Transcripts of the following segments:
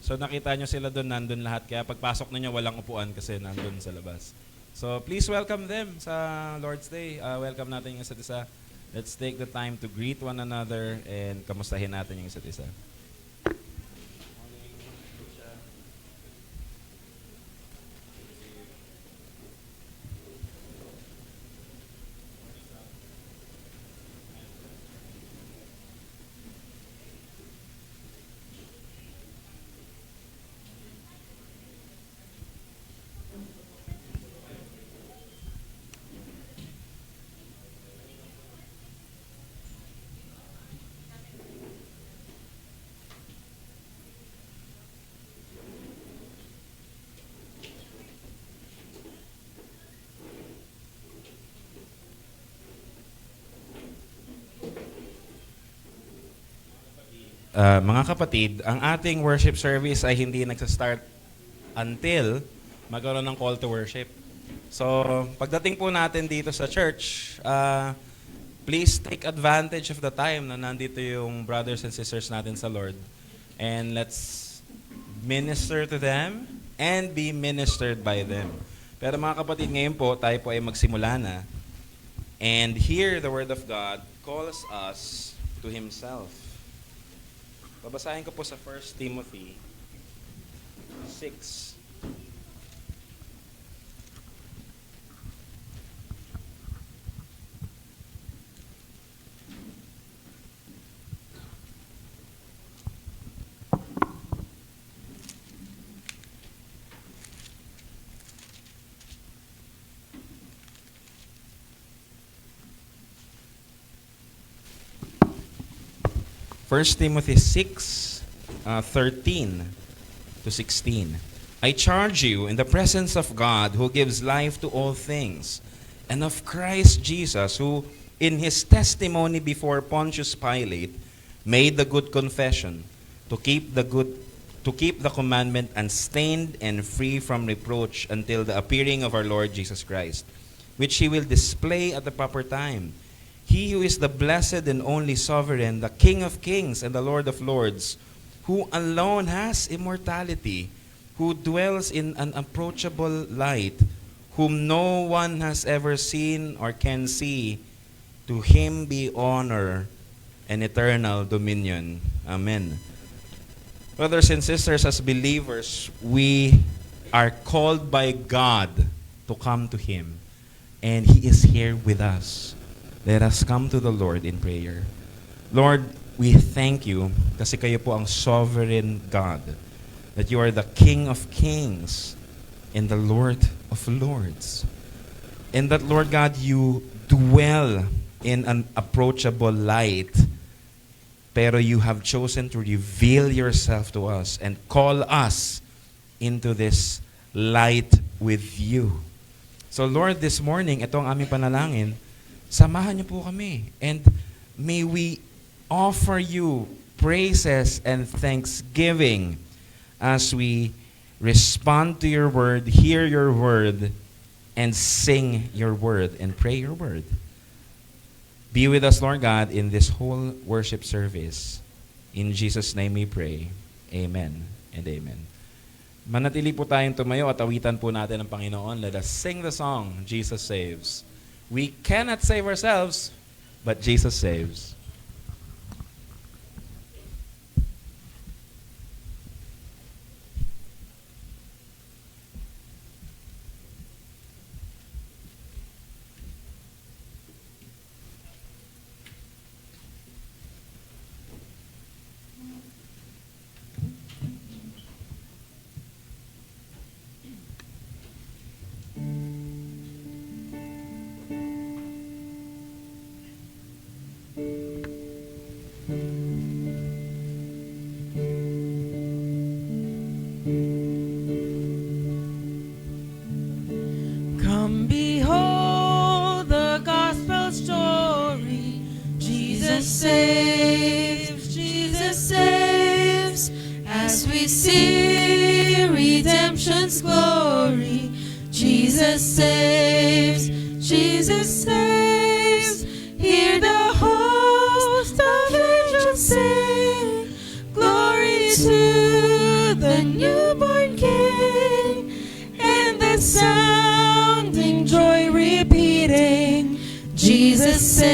So nakita nyo sila doon, nandun lahat. Kaya pagpasok ninyo, walang upuan kasi nandun sa labas. So please welcome them sa Lord's Day. Welcome natin yung isa't isa. Let's take the time to greet one another and kamustahin natin yung isa't isa. Mga kapatid, ang ating worship service ay hindi nagsa-start until magkaroon ng call to worship. So, pagdating po natin dito sa church, please take advantage of the time na nandito yung brothers and sisters natin sa Lord. And let's minister to them and be ministered by them. Pero mga kapatid, ngayon po, tayo po ay magsimula na. And here, the Word of God calls us to Himself. Babasahin ko po sa 1 Timothy 6. First Timothy 6, 13 to 16. I charge you in the presence of God who gives life to all things, and of Christ Jesus who, in his testimony before Pontius Pilate, made the good confession to keep the commandment unstained and free from reproach until the appearing of our Lord Jesus Christ, which he will display at the proper time. He who is the blessed and only sovereign, the King of kings and the Lord of lords, who alone has immortality, who dwells in an unapproachable light, whom no one has ever seen or can see, to him be honor and eternal dominion. Amen. Brothers and sisters, as believers, we are called by God to come to Him, and He is here with us. Let us come to the Lord in prayer. Lord, we thank you kasi kayo po ang sovereign God, that you are the King of kings and the Lord of lords. And that, Lord God, you dwell in an approachable light, pero you have chosen to reveal yourself to us and call us into this light with you. So Lord, this morning, ito ang aming panalangin, samahan niyo po kami, and may we offer you praises and thanksgiving as we respond to your word, hear your word, and sing your word and pray your word. Be with us, Lord God, in this whole worship service. In Jesus' name we pray. Amen and amen. Manatili po tayong tumayo at awitan po natin ang Panginoon. Let us sing the song, Jesus Saves. We cannot save ourselves, but Jesus saves. Come behold the gospel story. Jesus saves, as we see redemption's glory. Jesus saves, hear the host of angels sing, glory to the the newborn King, and the sounding joy repeating, Jesus saves.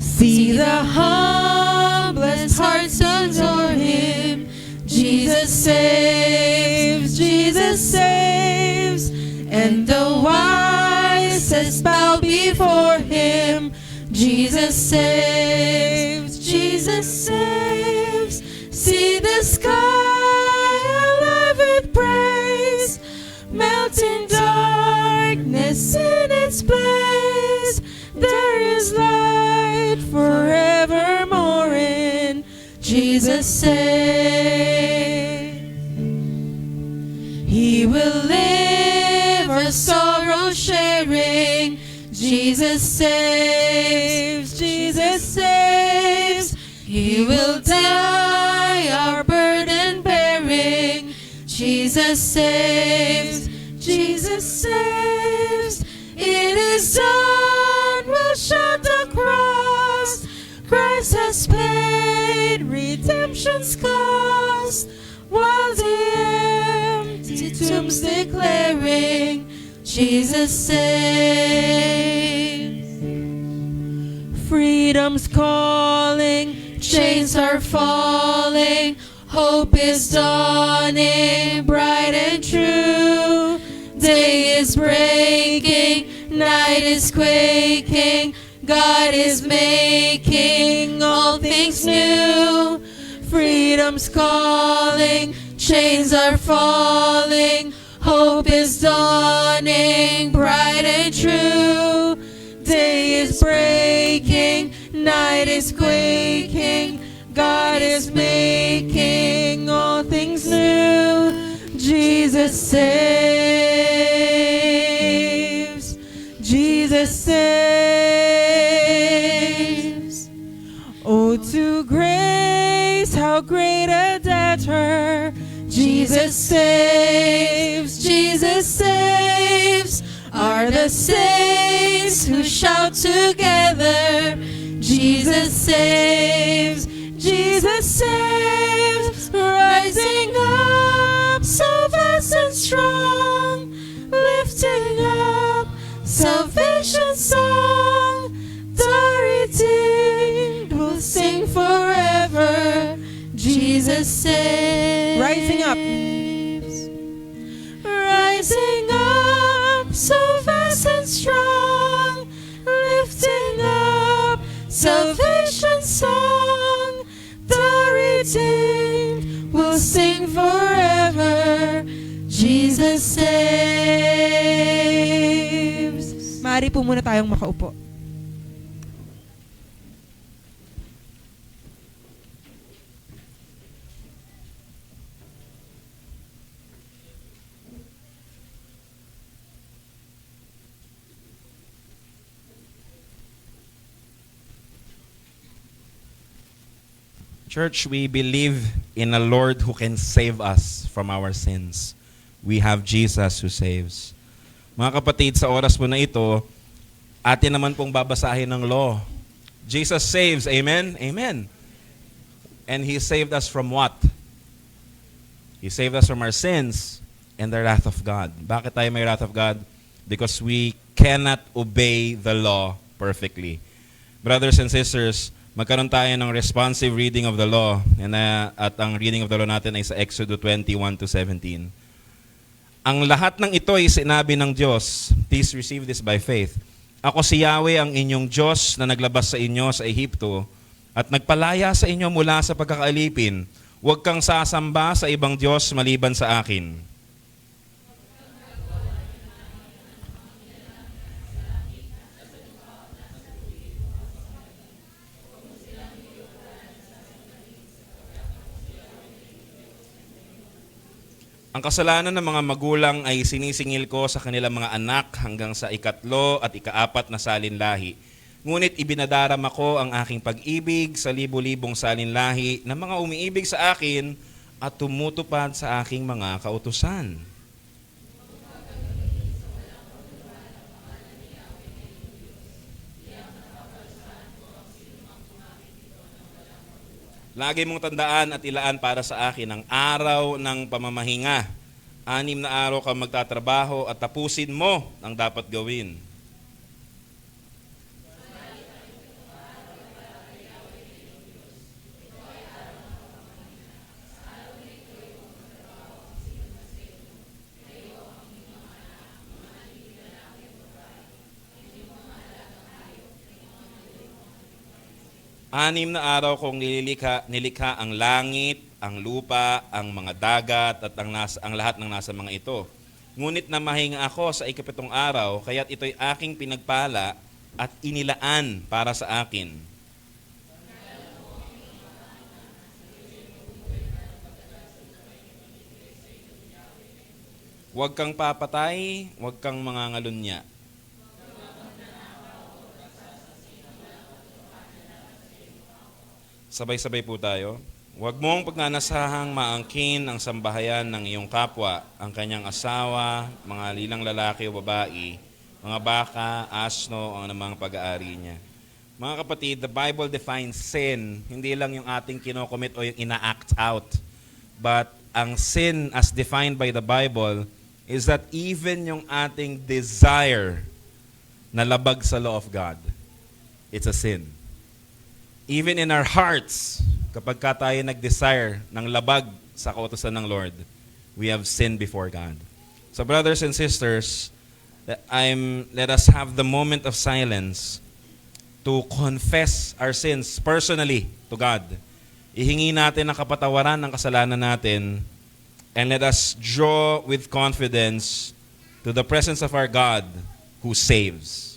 See the humblest hearts adore Him. Jesus saves, Jesus saves, and the wisest bow before Him. Jesus saves, Jesus saves. See the sky alive with praise, melting darkness in its place. There is light forevermore in Jesus saves. He will live our sorrow sharing. Jesus saves, Jesus saves. He will die our burden bearing. Jesus saves, Jesus saves. It is done, we'll shout the cross. Christ has paid redemption's cost, while the empty tombs declaring, Jesus saves. Freedom's calling, chains are falling, hope is dawning, bright and true. Day is breaking, night is quaking, God is making all things new. Freedom's calling, chains are falling, hope is dawning, bright and true. Day is breaking, night is quaking, God is making all things new. Jesus saves, Jesus saves. Oh, to grace, how great a debtor. Jesus saves, Jesus saves. Are the saints who shout together, Jesus saves, Jesus saves. Rising up, so vast and strong, lifting up salvation's song. The redeemed will sing forever, Jesus saves. Rising up. Rising up, so vast and strong, lifting up salvation's song. The redeemed will sing forever, Jesus saves. Maaari po muna tayong makaupo. Church, we believe in a Lord who can save us from our sins. We have Jesus who saves. Mga kapatid, sa oras po na ito, atin naman pong babasahin ng law. Jesus saves, amen? Amen. And He saved us from what? He saved us from our sins and the wrath of God. Bakit tayo may wrath of God? Because we cannot obey the law perfectly. Brothers and sisters, magkaroon tayo ng responsive reading of the law. At ang reading of the law natin ay sa Exodus 21-17. Ang lahat ng ito ay sinabi ng Diyos. Please receive this by faith. Ako si Yahweh, ang inyong Diyos na naglabas sa inyo sa Ehipto at nagpalaya sa inyo mula sa pagkakaalipin. Huwag kang sasamba sa ibang Diyos maliban sa akin. Ang kasalanan ng mga magulang ay sinisingil ko sa kanilang mga anak hanggang sa ikatlo at ikaapat na salinlahi. Ngunit ibinadarama ko ang aking pag-ibig sa libu-libong salinlahi ng mga umiibig sa akin at tumutupad sa aking mga kautusan. Lagi mong tandaan at ilaan para sa akin ang araw ng pamamahinga. 6 na araw ka magtatrabaho at tapusin mo ang dapat gawin. Anim na araw kong nilikha ang langit, ang lupa, ang mga dagat, at ang lahat ng nasa mga ito. Ngunit namahinga ako sa 7 araw, kaya't ito'y aking pinagpala at inilaan para sa akin. Huwag kang papatay, huwag kang mangangalunya. Sabay-sabay po tayo. Huwag mong pagnanasahang maangkin ang sambahayan ng iyong kapwa, ang kanyang asawa, mga lilang lalaki o babae, mga baka, asno, ang anumang pag-aari niya. Mga kapatid, the Bible defines sin, hindi lang yung ating kinocommit o yung ina-act out. But ang sin as defined by the Bible is that even yung ating desire na labag sa law of God, it's a sin. Even in our hearts, kapag ka tayo nag-desire ng labag sa kautusan ng Lord, we have sinned before God. So brothers and sisters, let us have the moment of silence to confess our sins personally to God. Ihingi natin ang kapatawaran ng kasalanan natin, and let us draw with confidence to the presence of our God who saves.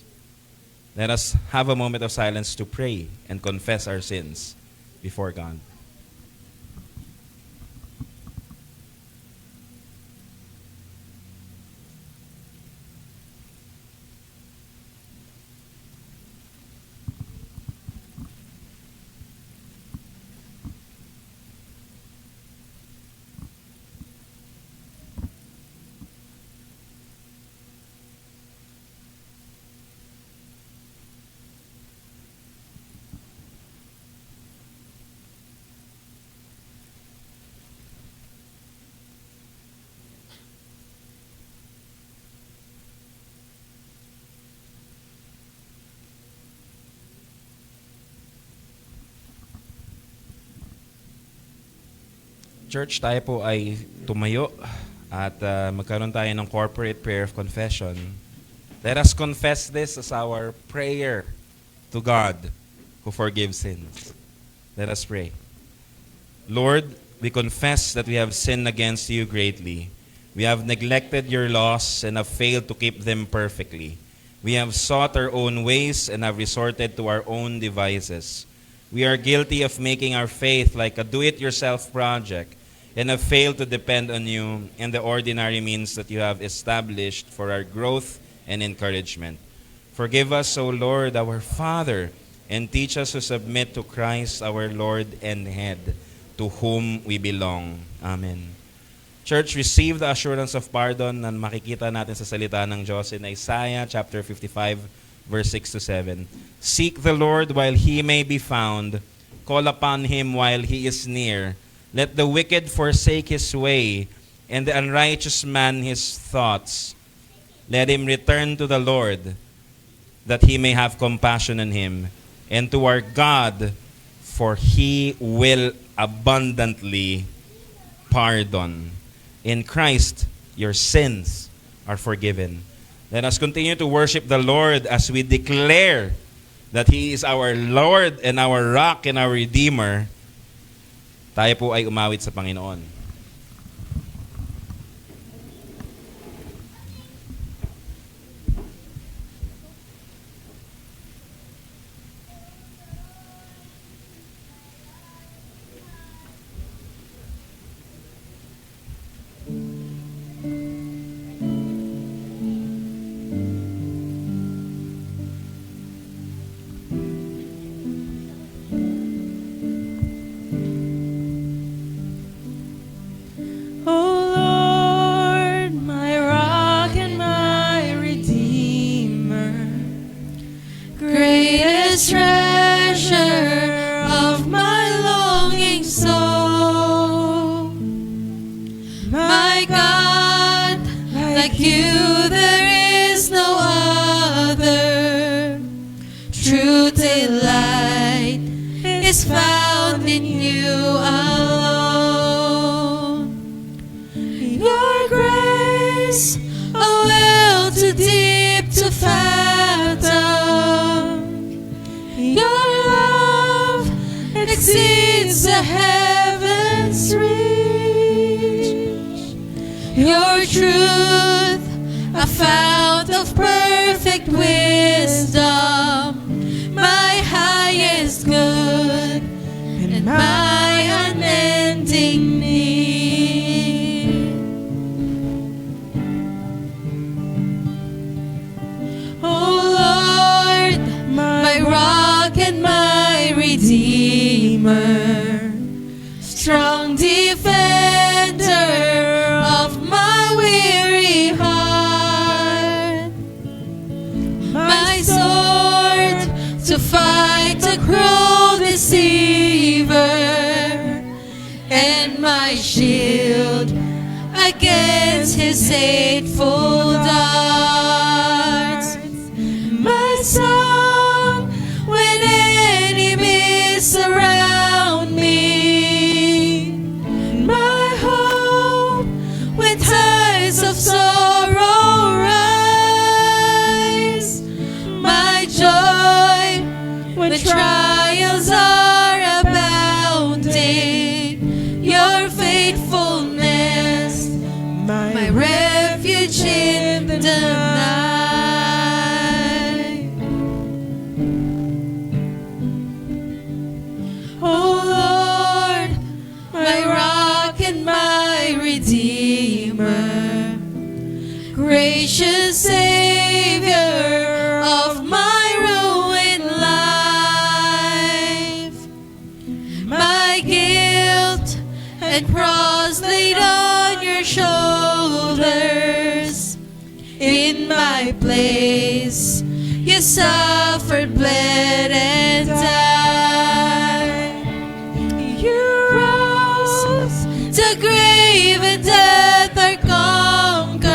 Let us have a moment of silence to pray and confess our sins before God. Church, tayo po ay tumayo at magkaroon tayo ng corporate prayer of confession. Let us confess this as our prayer to God who forgives sins. Let us pray. Lord, we confess that we have sinned against you greatly. We have neglected your laws and have failed to keep them perfectly. We have sought our own ways and have resorted to our own devices. We are guilty of making our faith like a do-it-yourself project and have failed to depend on you and the ordinary means that you have established for our growth and encouragement. Forgive us, O Lord, our Father, and teach us to submit to Christ, our Lord and Head, to whom we belong. Amen. Church, receive the assurance of pardon na makikita natin sa salita ng Diyos in Isaiah chapter 55, verse 6 to 7. Seek the Lord while He may be found. Call upon Him while He is near. Let the wicked forsake his way, and the unrighteous man his thoughts. Let him return to the Lord, that He may have compassion on him, and to our God, for He will abundantly pardon. In Christ, your sins are forgiven. Let us continue to worship the Lord as we declare that He is our Lord and our rock and our Redeemer. Tayo po ay umawit sa Panginoon. you there is no other. True delight is found in you alone. Your grace, a well too deep to fathom. Your love exceeds the heavens reach. Your truth, a fount of perfect wisdom, my highest good and my unending need. Oh Lord, my rock and my redeemer, strong defender of my weary heart, my sword to fight the cruel deceiver, and my shield against his hateful darts, my song when enemies surround me, my hope when tides of sorrow rise, my joy when trials are abounding, your faithfulness, my refuge in the night. Oh Lord, my rock and my redeemer, gracious Savior of my ruined life, my guilt and cross laid on your shoulders. In my place, you suffered, bled, and died. You rose, the grave and death are conquered,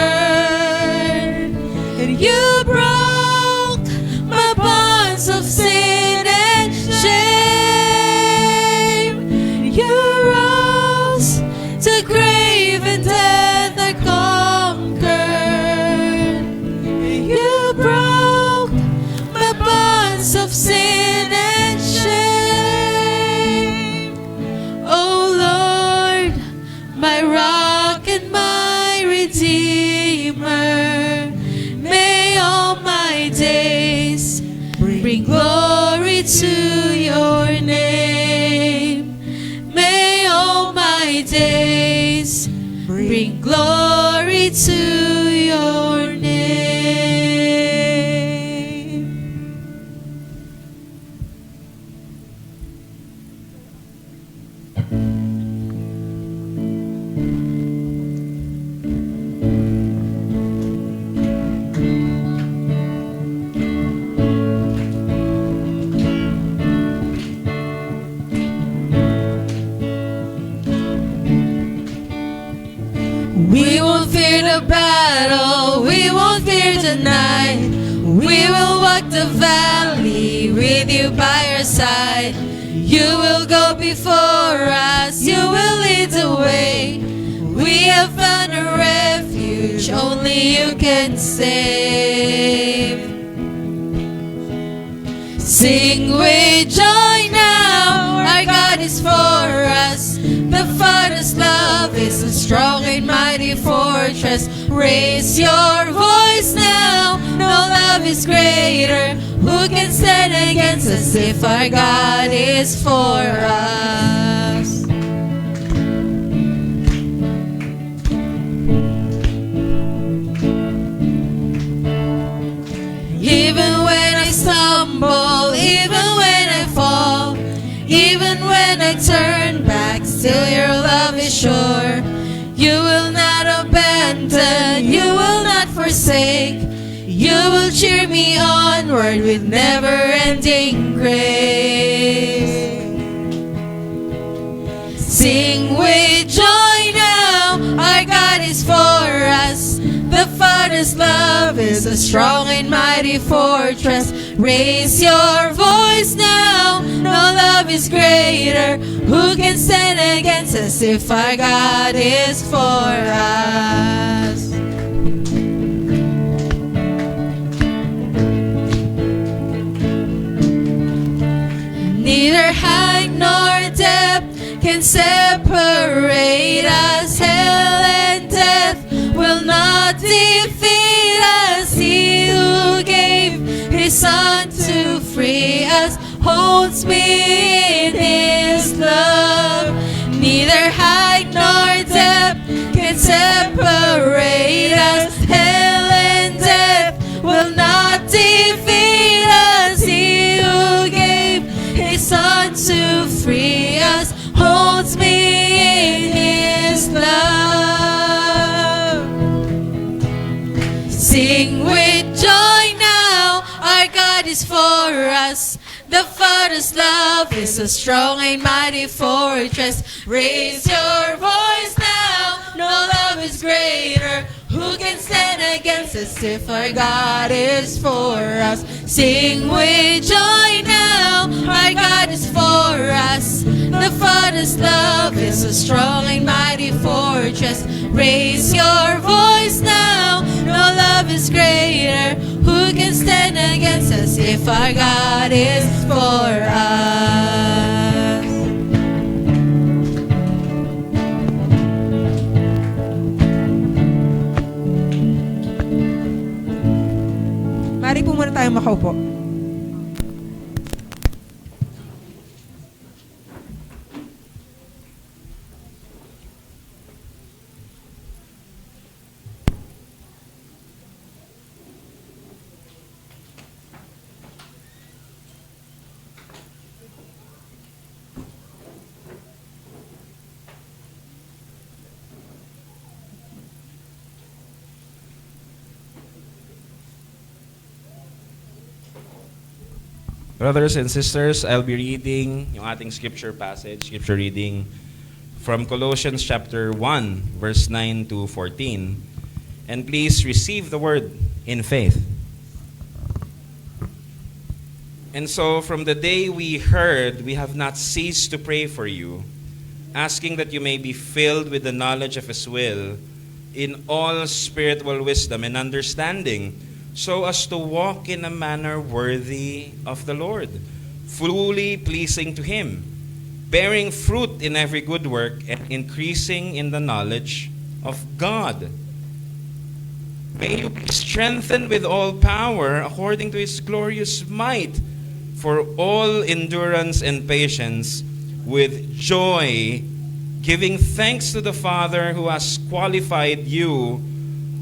and you broke my bonds of sin and shame. You rose, the grave and death are conquered. You broke my bonds of sin and shame. Oh Lord, my rock and my redeemer, may all my days bring glory to your name. May all my days bring glory to your name. We won't fear the battle, we won't fear the night. We will walk the valley with you by our side. You will go before us, you will lead the way. We have found a refuge, only you can save. Sing with joy now, our God is for us. The Father's love is a strong and mighty fortress. Raise your voice now, no love is greater. Who can stand against us if our God is for us? Even when I stumble, even when I fall, even when I turn back, still your love is sure. You will not abandon, you will not forsake. You will cheer me onward with never-ending grace. Sing with joy now, our God is for us. The The Father's love is a strong and mighty fortress. Raise your voice now. No love is greater. Who can stand against us if our God is for us? Neither height nor depth can separate us. Hell and death will not defeat us. He who gave His Son to free us holds me in His love. Neither height nor depth can separate us. Hell and death will not defeat us. He who gave His Son to free us holds me in His love. Sing with joy now, our God is for us. The Father's love is a strong and mighty fortress. Raise your voice now, no love is greater. Who can stand against us if our God is for us? Sing with joy now, our God is for us. The Father's love is a strong and mighty fortress. Raise your voice now, no love is greater. Who can stand against us if our God is for us? Mari po muna tayo makaupo. Brothers and sisters, I'll be reading yung ating scripture passage, scripture reading from Colossians chapter 1, verse 9 to 14. And please receive the word in faith. And so from the day we heard, we have not ceased to pray for you, asking that you may be filled with the knowledge of His will in all spiritual wisdom and understanding, so as to walk in a manner worthy of the Lord, fully pleasing to Him, bearing fruit in every good work and increasing in the knowledge of God. May you be strengthened with all power according to His glorious might, for all endurance and patience with joy, giving thanks to the Father who has qualified you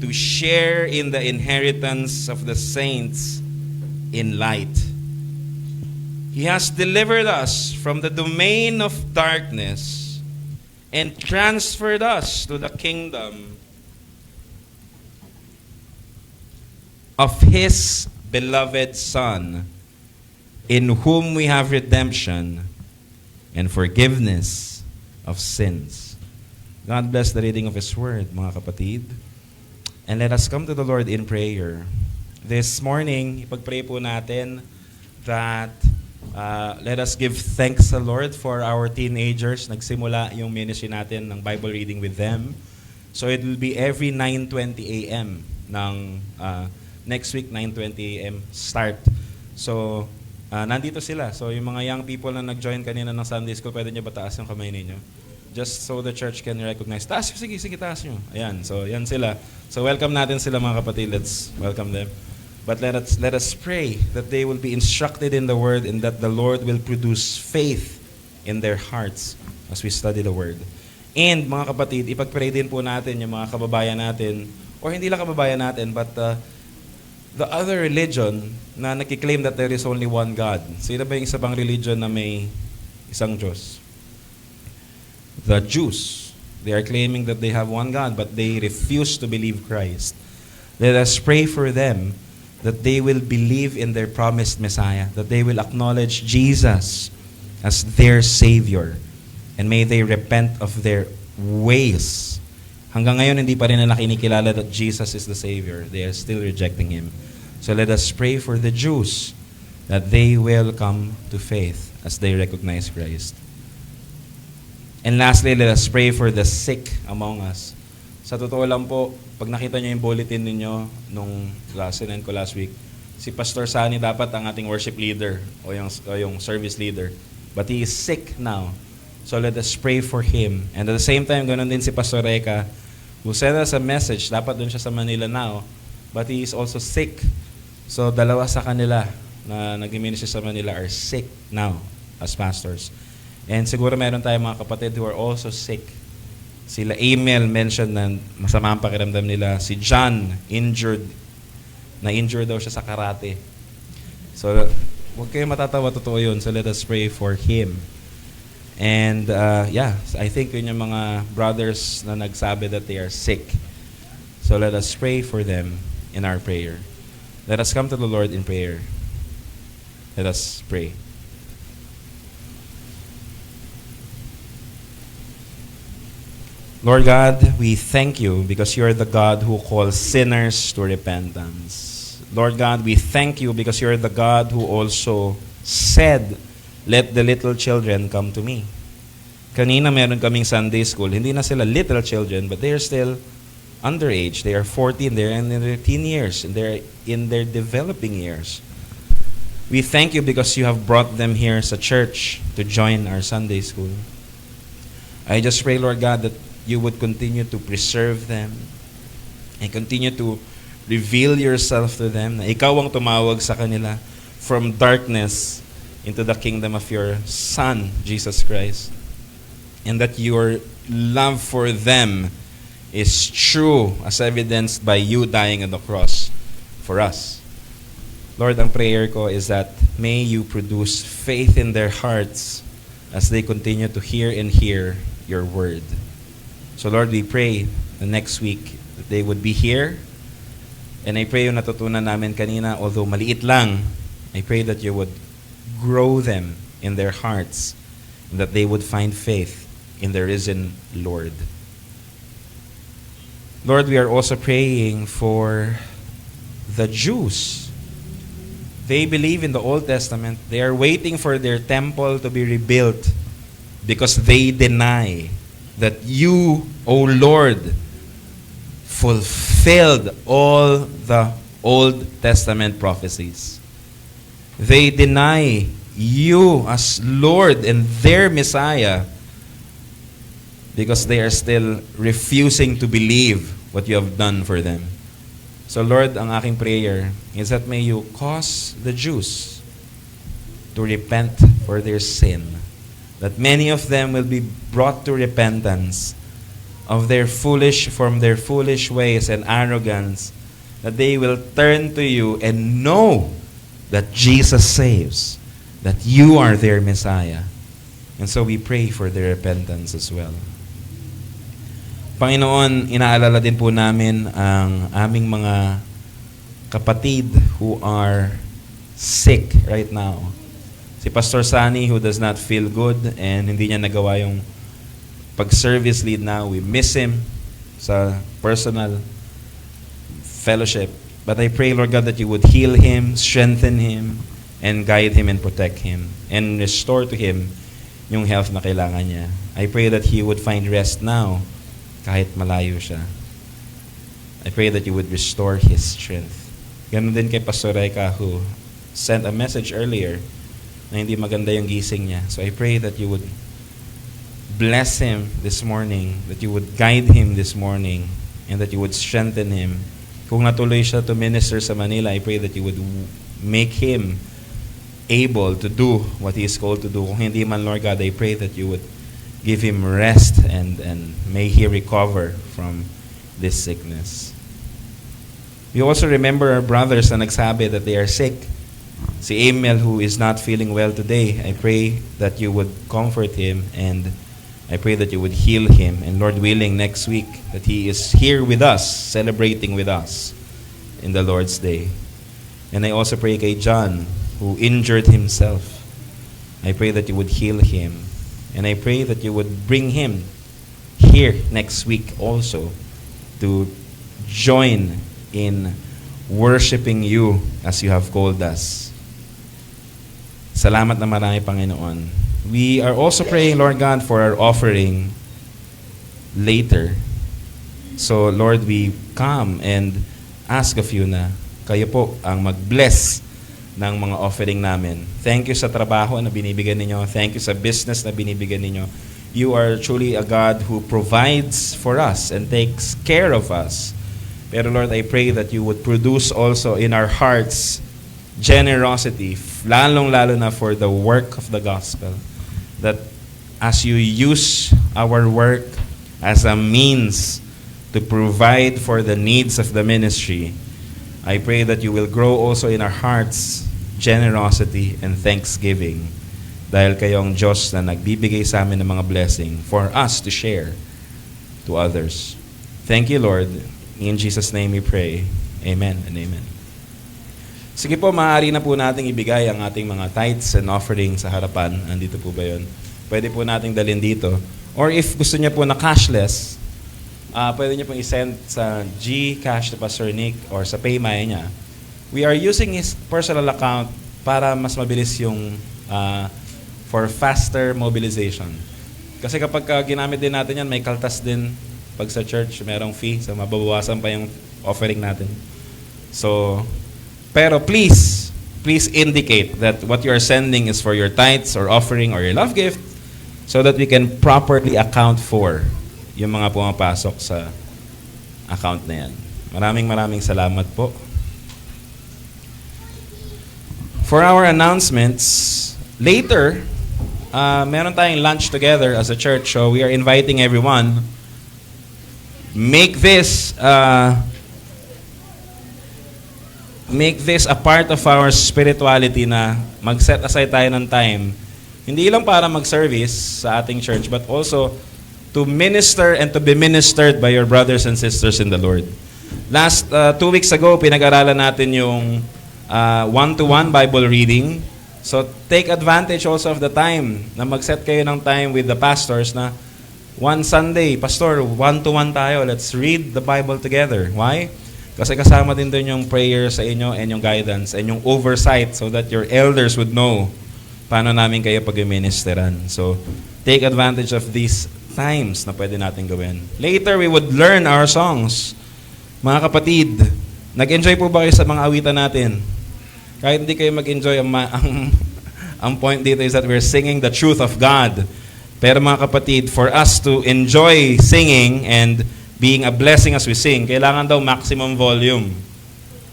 to share in the inheritance of the saints in light. He has delivered us from the domain of darkness and transferred us to the kingdom of His beloved Son, in whom we have redemption and forgiveness of sins. God bless the reading of His word, mga kapatid. And let us come to the Lord in prayer. This morning, ipag-pray po natin that let us give thanks sa Lord for our teenagers. Nagsimula yung ministry natin ng Bible reading with them. So it will be every 9:20 a.m. ng next week, 9:20 a.m. start. So nandito sila. So yung mga young people na nag-join kanina ng Sunday School, pwede nyo ba taas yung kamay ninyo? Just so the church can recognize. Taas nyo, sige, taas nyo. Ayan, so yan sila. So welcome natin sila mga kapatid. Let's welcome them. But let us pray that they will be instructed in the Word and that the Lord will produce faith in their hearts as we study the Word. And mga kapatid, ipag-pray din po natin yung mga kababayan natin, or hindi lang kababayan natin, but the other religion na nagkiklaim that there is only one God. Sino ba yung isa pang religion na may isang Diyos? The Jews. They are claiming that they have one God, but they refuse to believe Christ. Let us pray for them that they will believe in their promised Messiah, that they will acknowledge Jesus as their Savior, and may they repent of their ways Hanggang ngayon, hindi pa rin nila kinikilala that Jesus is the Savior. They are still rejecting Him. So let us pray for the Jews that they will come to faith as they recognize Christ. And lastly, let us pray for the sick among us. Sa totoo lang po, pag nakita nyo yung bulletin ninyo nung lesson ko last week, si Pastor Sani dapat ang ating worship leader o yung service leader. But he is sick now. So let us pray for him. And at the same time, ganun din si Pastor Reka, who sent us a message. Dapat dun siya sa Manila now. But he is also sick. So dalawa sa kanila na nag-ministry sa Manila are sick now as pastors. And siguro meron tayong mga kapatid who are also sick. Sila Emil mentioned na masama ang pakiramdam nila. Si John, injured. Na-injured daw siya sa karate. So, huwag kayong matatawa, totoo yun. So, let us pray for him. And, I think yun yung mga brothers na nagsabi that they are sick. So, let us pray for them in our prayer. Let us come to the Lord in prayer. Let us pray. Lord God, we thank you because you are the God who calls sinners to repentance. Lord God, we thank you because you are the God who also said, "Let the little children come to me." Kanina meron kaming Sunday school. Hindi na sila little children, but they are still underage. They are 14, they are in their teen years, and they are in their developing years. We thank you because you have brought them here sa church to join our Sunday school. I just pray, Lord God, that you would continue to preserve them and continue to reveal yourself to them, na ikaw ang tumawag sa kanila from darkness into the kingdom of your Son, Jesus Christ, and that your love for them is true as evidenced by you dying on the cross for us. Lord, ang prayer ko is that may you produce faith in their hearts as they continue to hear and hear your word. So Lord, we pray the next week that they would be here. And I pray yung natutunan namin kanina, although maliit lang, I pray that you would grow them in their hearts and that they would find faith in the risen Lord. Lord, we are also praying for the Jews. They believe in the Old Testament. They are waiting for their temple to be rebuilt because they deny that you, O Lord, fulfilled all the Old Testament prophecies. They deny you as Lord and their Messiah because they are still refusing to believe what you have done for them. So Lord, ang aking prayer is that may you cause the Jews to repent for their sin, that many of them will be brought to repentance of their foolish ways and arrogance, that they will turn to you and know that Jesus saves, that you are their Messiah. And so we pray for their repentance as well. Panginoon, inaalala din po namin ang aming mga kapatid who are sick right now. Si Pastor Sani, who does not feel good and hindi niya nagawa yung pag-service lead now. We miss him sa personal fellowship. But I pray, Lord God, that you would heal him, strengthen him, and guide him and protect him, and restore to him yung health na kailangan niya. I pray that he would find rest now, kahit malayo siya. I pray that you would restore his strength. Ganun din kay Pastor Reka, who sent a message earlier na hindi maganda yung gising niya. So I pray that you would bless him this morning, that you would guide him this morning, and that you would strengthen him. Kung natuloy siya to minister sa Manila, I pray that you would make him able to do what he is called to do. Kung hindi man, Lord God, I pray that you would give him rest and may he recover from this sickness. We also remember our brothers na nagsabi that they are sick. Si Emil, who is not feeling well today, I pray that you would comfort him, and I pray that you would heal him. And Lord willing, next week, that he is here with us, celebrating with us in the Lord's Day. And I also pray kay John, who injured himself. I pray that you would heal him. And I pray that you would bring him here next week also to join in worshiping you as you have called us. Salamat na marami, Panginoon. We are also praying, Lord God, for our offering later. So, Lord, we come and ask of you na kayo po ang mag-bless ng mga offering namin. Thank you sa trabaho na binibigyan ninyo. Thank you sa business na binibigyan ninyo. You are truly a God who provides for us and takes care of us. Pero Lord, I pray that you would produce also in our hearts generosity, lalong-lalo na for the work of the gospel. That as you use our work as a means to provide for the needs of the ministry, I pray that you will grow also in our hearts generosity and thanksgiving. Dahil kayong Diyos na nagbibigay sa amin ng mga blessing for us to share to others. Thank you, Lord. In Jesus' name we pray. Amen and amen. Sige po, maaari na po nating ibigay ang ating mga tithes and offering sa harapan. Andito po ba yun? Pwede po nating dalhin dito. Or if gusto niya po na cashless, pwede niya po i-send sa GCash to Pastor Nick or sa PayMaya niya. We are using his personal account para mas mabilis yung for faster mobilization. Kasi kapag ginamit din natin yan, may kaltas din. Pag sa church, merong fee. So, mababawasan pa yung offering natin. So, pero please indicate that what you are sending is for your tithes or offering or your love gift so that we can properly account for yung mga pumapasok sa account na yan. Maraming salamat po. For our announcements, later, meron tayong lunch together as a church. So, we are inviting everyone. Make this a part of our spirituality na mag-set aside tayo ng time. Hindi lang para mag-service sa ating church, but also to minister and to be ministered by your brothers and sisters in the Lord. Last 2 weeks ago, pinag-aralan natin yung one-to-one Bible reading. So take advantage also of the time na mag-set kayo ng time with the pastors na one Sunday, Pastor, one-to-one tayo. Let's read the Bible together. Why? Kasi kasama din doon yung prayer sa inyo and yung guidance and yung oversight so that your elders would know paano namin kayo pag-ministeran. So, take advantage of these times na pwede natin gawin. Later, we would learn our songs. Mga kapatid, nag-enjoy po ba kayo sa mga awitan natin? Kahit hindi kayo mag-enjoy, ang point dito is that we're singing the truth of God. Pero mga kapatid, for us to enjoy singing and being a blessing as we sing, kailangan daw maximum volume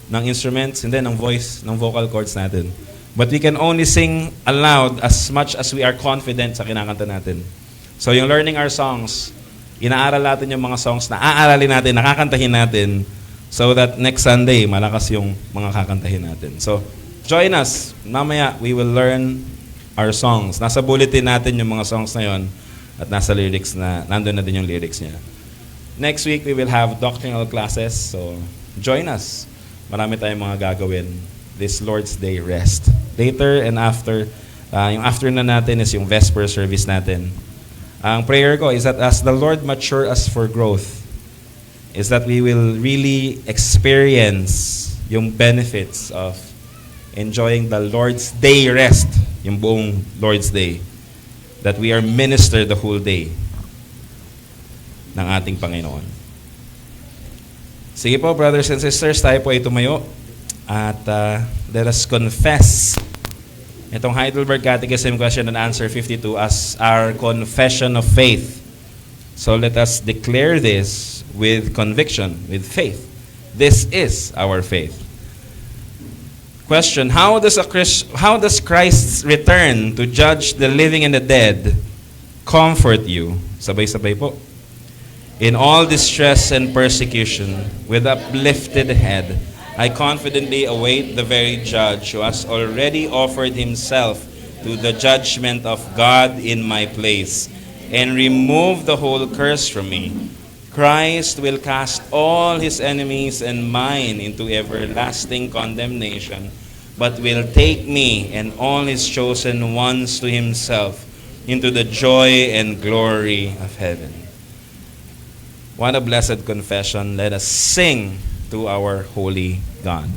ng instruments and then ng voice, ng vocal cords natin. But we can only sing aloud as much as we are confident sa kinakanta natin. So yung learning our songs, inaaral natin yung mga songs na aaralin natin, nakakantahin natin, so that next Sunday, malakas yung mga kakantahin natin. So, join us. Mamaya, we will learn our songs. Nasa bulletin natin yung mga songs na yon at nasa lyrics na, nandun na din yung lyrics niya. Next week, we will have doctrinal classes. So, join us. Marami tayong mga gagawin this Lord's Day rest. Later and after, yung afternoon natin is yung Vesper service natin. Ang prayer ko is that as the Lord mature us for growth, is that we will really experience yung benefits of enjoying the Lord's Day rest, yung buong Lord's Day, that we are ministered the whole day ng ating Panginoon. Sige po, brothers and sisters, tayo po ay tumayo at let us confess itong Heidelberg Catechism Question and Answer 52 as our confession of faith. So let us declare this with conviction, with faith. This is our faith. Question, how does Christ's return to judge the living and the dead comfort you? Sabay-sabay po. In all distress and persecution, with uplifted head, I confidently await the very judge who has already offered himself to the judgment of God in my place and remove the whole curse from me. Christ will cast all his enemies and mine into everlasting condemnation, but will take me and all his chosen ones to himself into the joy and glory of heaven. What a blessed confession. Let us sing to our holy God.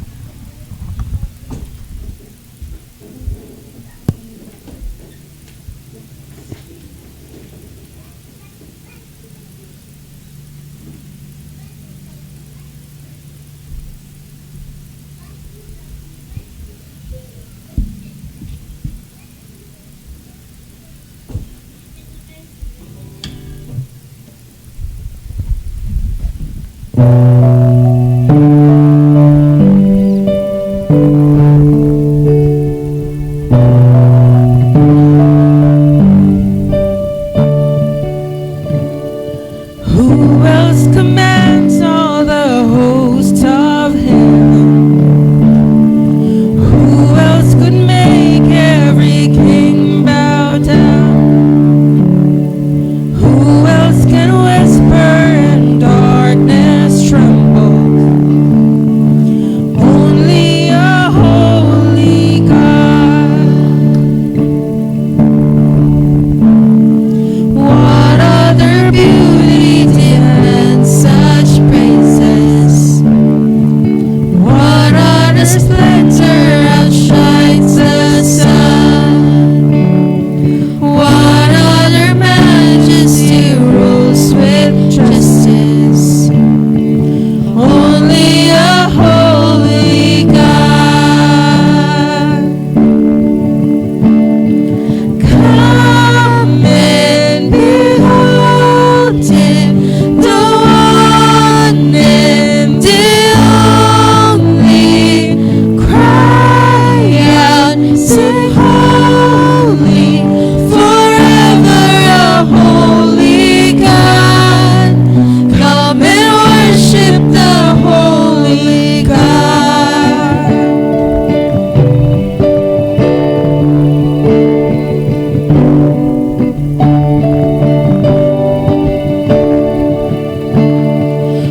Who else commands all the hosts of heaven? Who else could make every king bow down? Who else can whisper and darkness tremble? Only a holy God. What other beauty demands such praises? What other splendor outshines the sun? What other majesty rules with justice? Only a holy God. Come and behold Him, the one and the only. Cry out, sing holy, forever a holy God. Come and worship the holy God.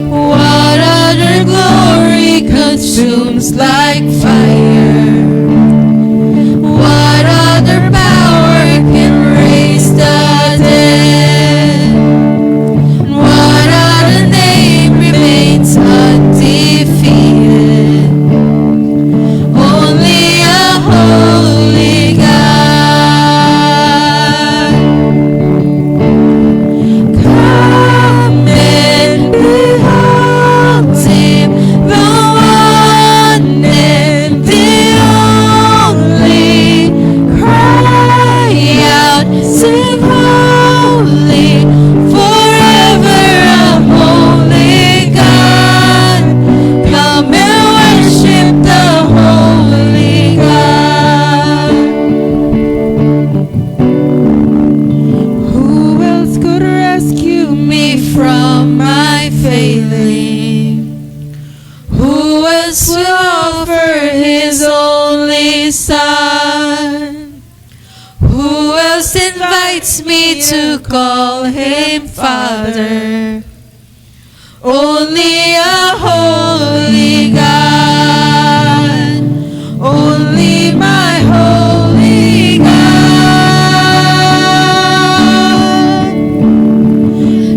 What other glory consumes like fire? What other power can raise the dead? What other name remains undefeated? Only a holy God. Come and behold Him, the one and the only. Cry out, sing holy, forever a holy God. Come and worship the holy God. Who else could rescue me from my failing? Who else will offer His only Son? Who else invites me to call Him Father? Only a holy God. Only my holy God.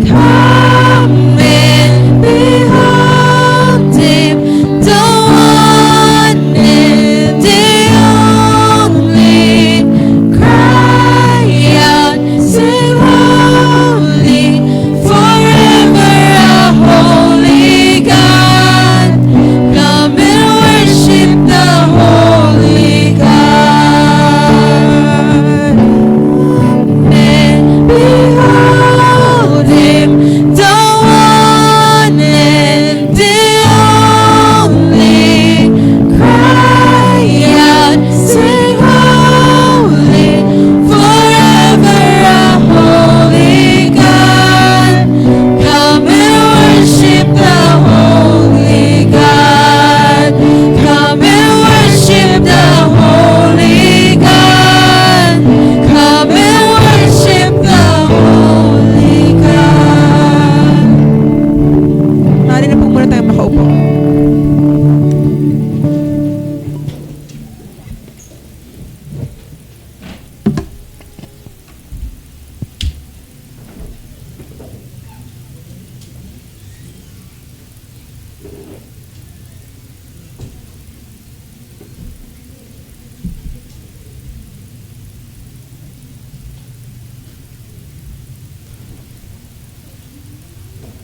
Come and behold Him, the one and the only. Cry out, sing holy, forever a holy God.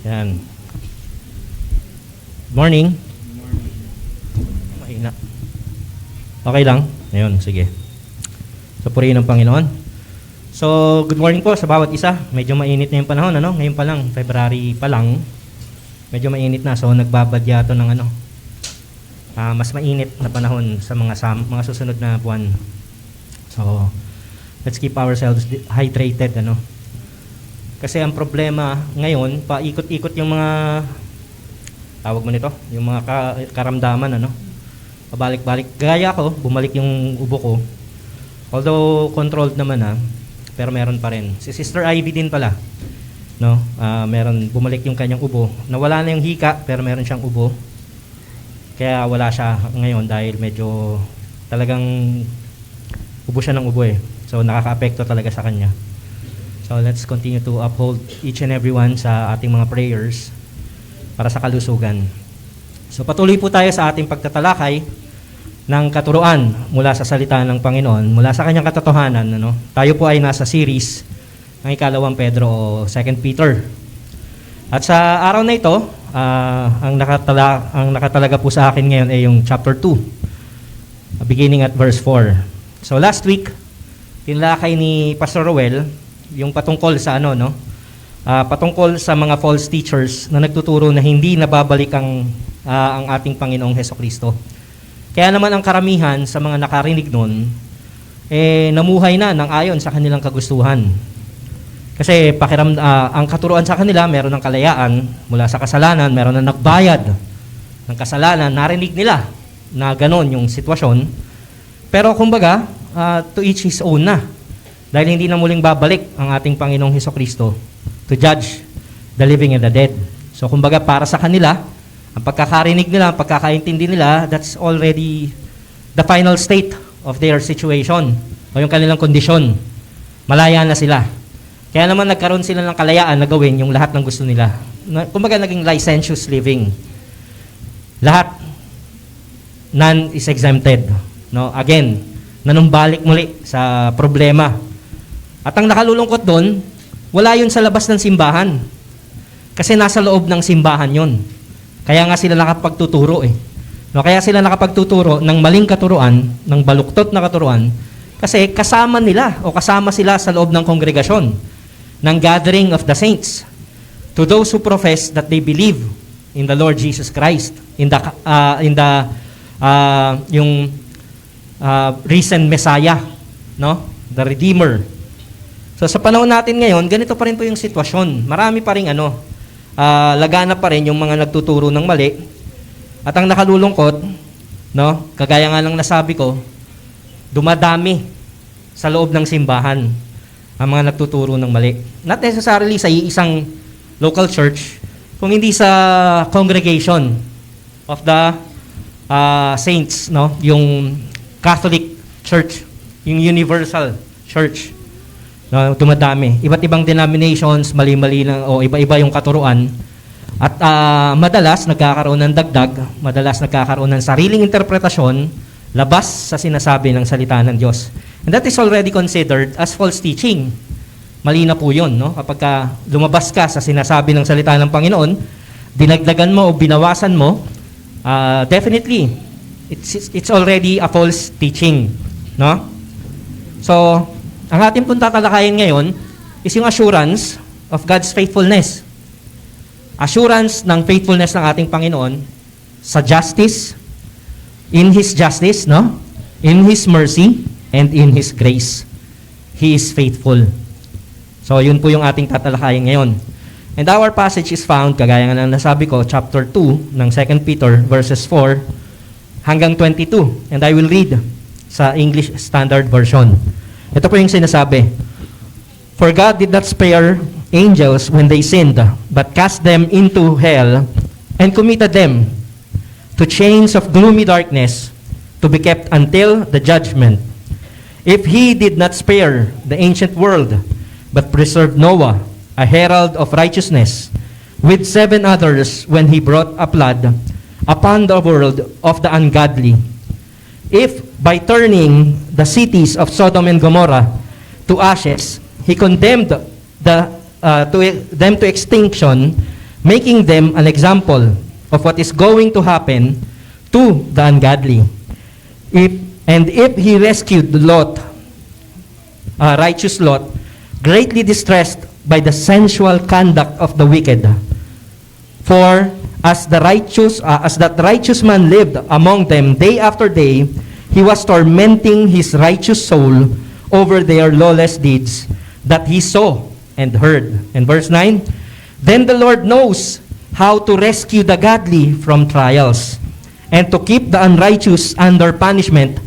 Yan. Morning. Mahina. Okay lang? Ayun, sige. So, purihin ng Panginoon. So, good morning po sa bawat isa. Medyo mainit na yung panahon, ano? Ngayon pa lang, February pa lang. Medyo mainit na. So, nagbabadya to ng ano? Mas mainit na panahon sa mga susunod na buwan. So, let's keep ourselves hydrated, ano? Kasi ang problema ngayon, paikot-ikot yung mga tawag mo nito, yung mga karamdaman, ano? Pabalik-balik. Gaya ko, bumalik yung ubo ko. Although controlled naman pero meron pa rin. Si Sister Ivy din pala, no? Meron bumalik yung kanyang ubo. Nawala na yung hika, pero meron siyang ubo. Kaya wala siya ngayon dahil medyo talagang ubo siya ng ubo eh. So nakaka-apekto talaga sa kanya. So let's continue to uphold each and everyone sa ating mga prayers para sa kalusugan. So patuloy po tayo sa ating pagtatalakay ng katuruan mula sa salita ng Panginoon, mula sa kanyang katotohanan. Ano? Tayo po ay nasa series ng Ikalawang Pedro o 2 Peter. At sa araw na ito, ang nakatalaga po sa akin ngayon ay yung chapter 2, beginning at verse 4. So last week, tinalakay ni Pastor Roel yung patungkol sa patungkol sa mga false teachers na nagtuturo na hindi nababalik ang ating Panginoong Hesukristo. Kaya naman ang karamihan sa mga nakarinig nun, namuhay na ng ayon sa kanilang kagustuhan. Kasi ang katuruan sa kanila, meron ng kalayaan mula sa kasalanan, meron na nagbayad ng kasalanan, narinig nila na ganon yung sitwasyon. Pero kumbaga, to each his own na. Dahil hindi na muling babalik ang ating Panginoong Hesukristo to judge the living and the dead. So kumbaga para sa kanila, ang pagkakarinig nila, ang pagkakaintindi nila, that's already the final state of their situation o yung kanilang kondisyon. Malaya na sila. Kaya naman nagkaroon sila ng kalayaan na gawin yung lahat ng gusto nila. Kumbaga naging licentious living. Lahat, none is exempted. No? Again, nanumbalik muli sa problema. At ang nakalulungkot doon, wala yun sa labas ng simbahan. Kasi nasa loob ng simbahan yun. Kaya nga sila nakapagtuturo eh. No, kaya sila nakapagtuturo ng maling katuruan, ng baluktot na katuruan, kasi kasama nila o kasama sila sa loob ng kongregasyon, ng gathering of the saints, to those who profess that they believe in the Lord Jesus Christ, yung risen Messiah, no? The Redeemer. So sa panahon natin ngayon, ganito pa rin po yung sitwasyon. Marami pa rin lagana pa rin yung mga nagtuturo ng mali. At ang nakalulungkot, no, kagaya nga lang nasabi ko, dumadami sa loob ng simbahan ang mga nagtuturo ng mali. Not necessarily sa isang local church, kung hindi sa congregation of the saints, no, yung Catholic Church, yung Universal Church. No, dumadami. Iba't ibang denominations, mali-mali lang, o iba-iba yung katuruan. At madalas nagkakaroon ng dagdag, madalas nagkakaroon ng sariling interpretasyon labas sa sinasabi ng salita ng Diyos. And that is already considered as false teaching. Mali na po yun, no? Kapag lumabas ka sa sinasabi ng salita ng Panginoon, dinagdagan mo o binawasan mo, definitely, it's already a false teaching. No? So, ang ating pong tatalakayin ngayon is yung assurance of God's faithfulness. Assurance ng faithfulness ng ating Panginoon sa justice, in His justice, no? In His mercy, and in His grace. He is faithful. So, yun po yung ating tatalakayin ngayon. And our passage is found, kagaya nga ng nasabi ko, chapter 2 ng 2 Peter, verses 4 hanggang 22. And I will read sa English Standard Version. Ito po yung sinasabi. For God did not spare angels when they sinned, but cast them into hell and committed them to chains of gloomy darkness to be kept until the judgment. If He did not spare the ancient world, but preserved Noah, a herald of righteousness, with 7 others when He brought a flood upon the world of the ungodly, if by turning the cities of Sodom and Gomorrah to ashes, He condemned them to extinction making them an example of what is going to happen to the ungodly. If he rescued Lot, righteous Lot, greatly distressed by the sensual conduct of the wicked. For as that righteous man lived among them day after day, he was tormenting his righteous soul over their lawless deeds that he saw and heard. And verse 9, then the Lord knows how to rescue the godly from trials, and to keep the unrighteous under punishment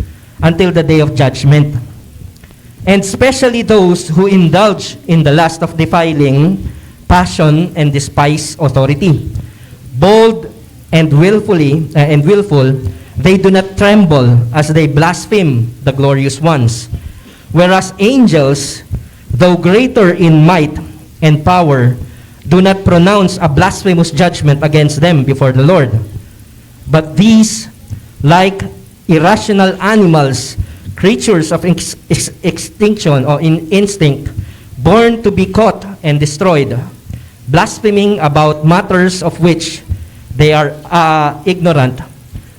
until the day of judgment. And especially those who indulge in the lust of defiling passion and despise authority. Bold and willful, they do not tremble as they blaspheme the glorious ones. Whereas angels, though greater in might and power, do not pronounce a blasphemous judgment against them before the Lord. But these, like irrational animals, creatures of extinction or in instinct, born to be caught and destroyed, blaspheming about matters of which they are ignorant,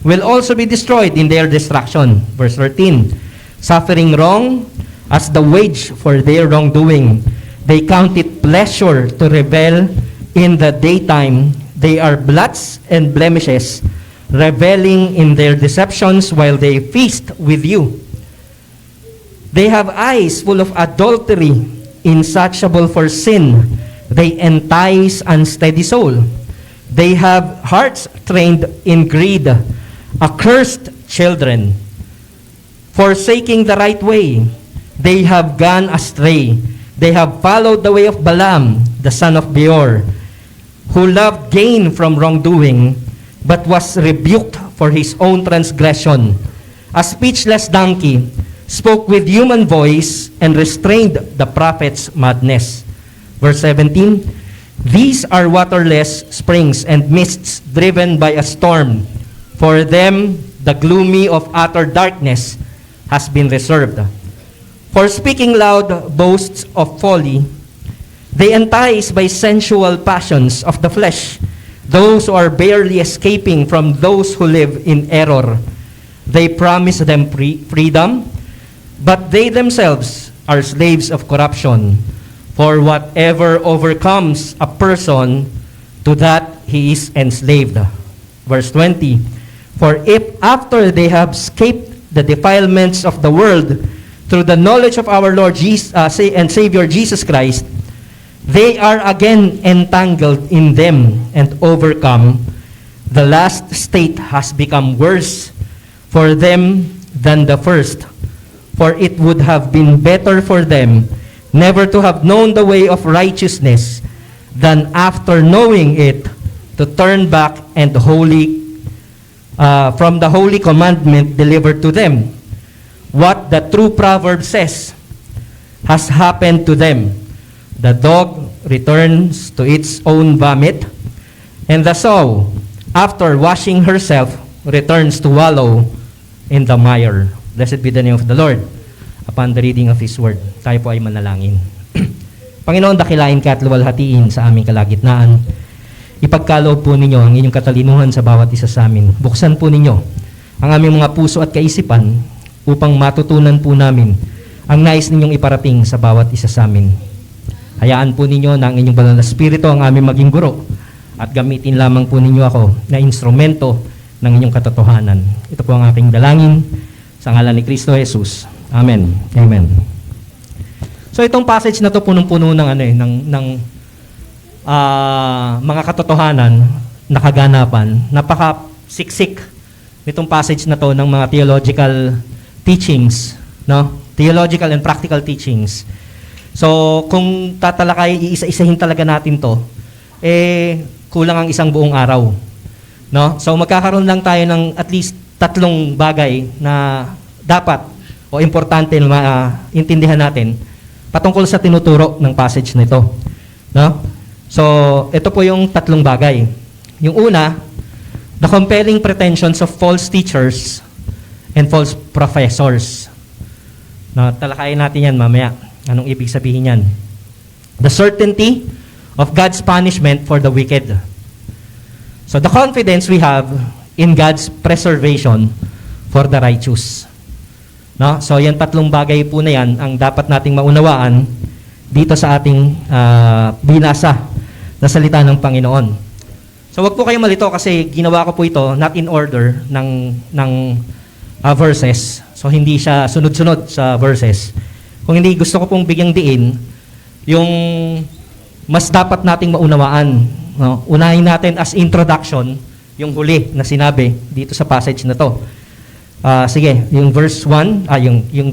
will also be destroyed in their destruction. Verse 13, suffering wrong as the wage for their wrongdoing, they count it pleasure to revel in the daytime. They are blots and blemishes, reveling in their deceptions while they feast with you. They have eyes full of adultery, insatiable for sin. They entice unsteady soul. They have hearts trained in greed, accursed children. Forsaking the right way, they have gone astray. They have followed the way of Balaam, the son of Beor, who loved gain from wrongdoing, but was rebuked for his own transgression. A speechless donkey spoke with human voice and restrained the prophet's madness. Verse 17, these are waterless springs and mists driven by a storm. For them, the gloomy of utter darkness has been reserved. For speaking loud boasts of folly, they entice by sensual passions of the flesh those who are barely escaping from those who live in error. They promise them freedom, but they themselves are slaves of corruption. For whatever overcomes a person, to that he is enslaved. Verse 20, for if after they have escaped the defilements of the world through the knowledge of our Lord Jesus, and Savior Jesus Christ, they are again entangled in them and overcome, the last state has become worse for them than the first. For it would have been better for them never to have known the way of righteousness than after knowing it to turn back and from the holy commandment delivered to them. What the true proverb says has happened to them. The dog returns to its own vomit, and the sow, after washing herself, returns to wallow in the mire. Blessed be the name of the Lord. Upon the reading of His Word, tayo po ay manalangin. Panginoon, dakilain ka at luwalhatiin sa aming kalagitnaan. Ipagkaloob po ninyo ang inyong katalinuhan sa bawat isa sa amin. Buksan po ninyo ang aming mga puso at kaisipan upang matutunan po namin ang nais ninyong iparating sa bawat isa sa amin. Hayaan po ninyo na ang inyong banal na Espiritu ang aming maging guro at gamitin lamang po ninyo ako na instrumento ng inyong katotohanan. Ito po ang aking dalangin sa ngalan ni Kristo Jesus. Amen. Amen. So itong passage na to punong-puno ng mga katotohanan na kaganapan. Napaka-siksik nitong passage na to ng mga theological teachings, no? Theological and practical teachings. So kung tatalakay, iisa-isahin talaga natin to, kulang ang isang buong araw, no? So magkakaroon lang tayo ng at least 3 bagay na dapat o importante na maintindihan natin patungkol sa tinuturo ng passage nito, no? So ito po yung 3 bagay. Yung una, the compelling pretensions of false teachers and false professors. No, talakayin natin yan mamaya. Anong ibig sabihin yan? The certainty of God's punishment for the wicked. So the confidence we have in God's preservation for the righteous. No? So yan tatlong bagay po na yan ang dapat nating maunawaan dito sa ating binasa na salita ng Panginoon. So wag po kayo malito kasi ginawa ko po ito not in order ng verses. So hindi siya sunod-sunod sa verses. Kung hindi, gusto ko pong bigyang diin yung mas dapat nating maunawaan. No? Unahin natin as introduction yung huli na sinabi dito sa passage na to. Sige, yung verse 1, yung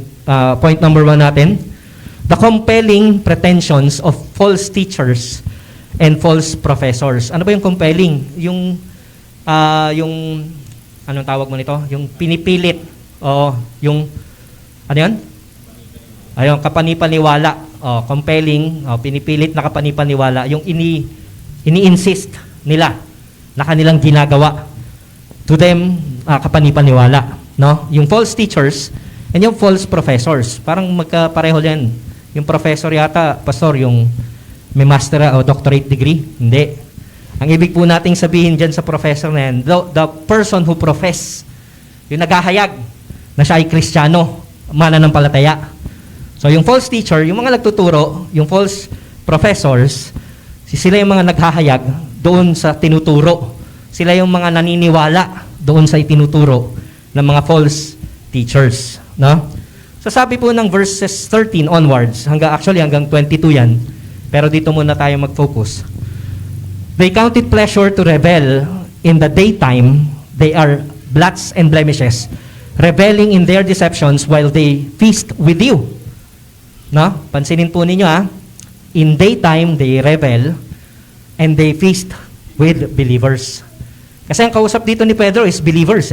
point number 1 natin. The compelling pretensions of false teachers and false professors. Ano ba yung compelling? Yung anong tawag mo nito? Yung pinipilit. O yung, ano yan? Ayun, kapanipaniwala. Compelling, pinipilit na kapanipaniwala. Yung ini-insist nila na kanilang ginagawa. To them, kapanipaniwala. No? Yung false teachers and yung false professors. Parang magkapareho yan. Yung professor yata, pastor, yung may master o doctorate degree. Hindi. Ang ibig po nating sabihin dyan sa professor na yan, the person who profess, yung naghahayag na siya ay Kristiyano, mananampalataya. So yung false teacher, yung mga nagtuturo, yung false professors, sila yung mga naghahayag doon sa tinuturo. Sila yung mga naniniwala doon sa itinuturo ng mga false teachers. No? So sabi po ng verses 13 onwards, hanggang 22 yan, pero dito muna tayo mag-focus. They count it pleasure to revel in the daytime. They are blots and blemishes, reveling in their deceptions while they feast with you. No? Pansinin po ninyo in daytime they revel and they feast with believers. Kasi ang kausap dito ni Pedro is believers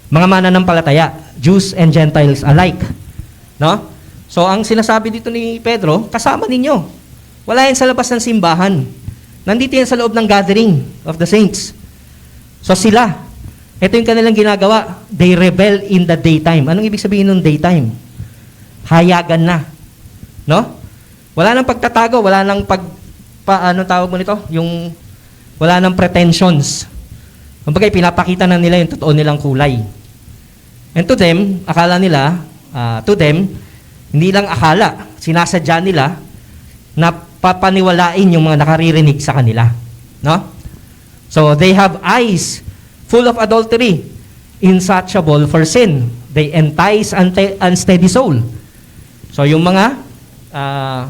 mga mananampalataya, Jews and Gentiles alike. No? So ang sinasabi dito ni Pedro, kasama ninyo. Wala yan sa labas ng simbahan. Nandito yan sa loob ng gathering of the saints. So sila, ito yung kanilang ginagawa. They rebel in the daytime. Anong ibig sabihin ng daytime? Hayagan na. No? Wala nang pagtatago, wala nang anong tawag mo nito? Yung wala nang pretensions. Kumbaga, pinapakita na nila yung totoo nilang kulay. And to them, akala nila, hindi lang akala, sinasadya nila na papaniwalain yung mga nakaririnig sa kanila. No? So, they have eyes full of adultery, insatiable for sin. They entice unsteady soul. So, yung mga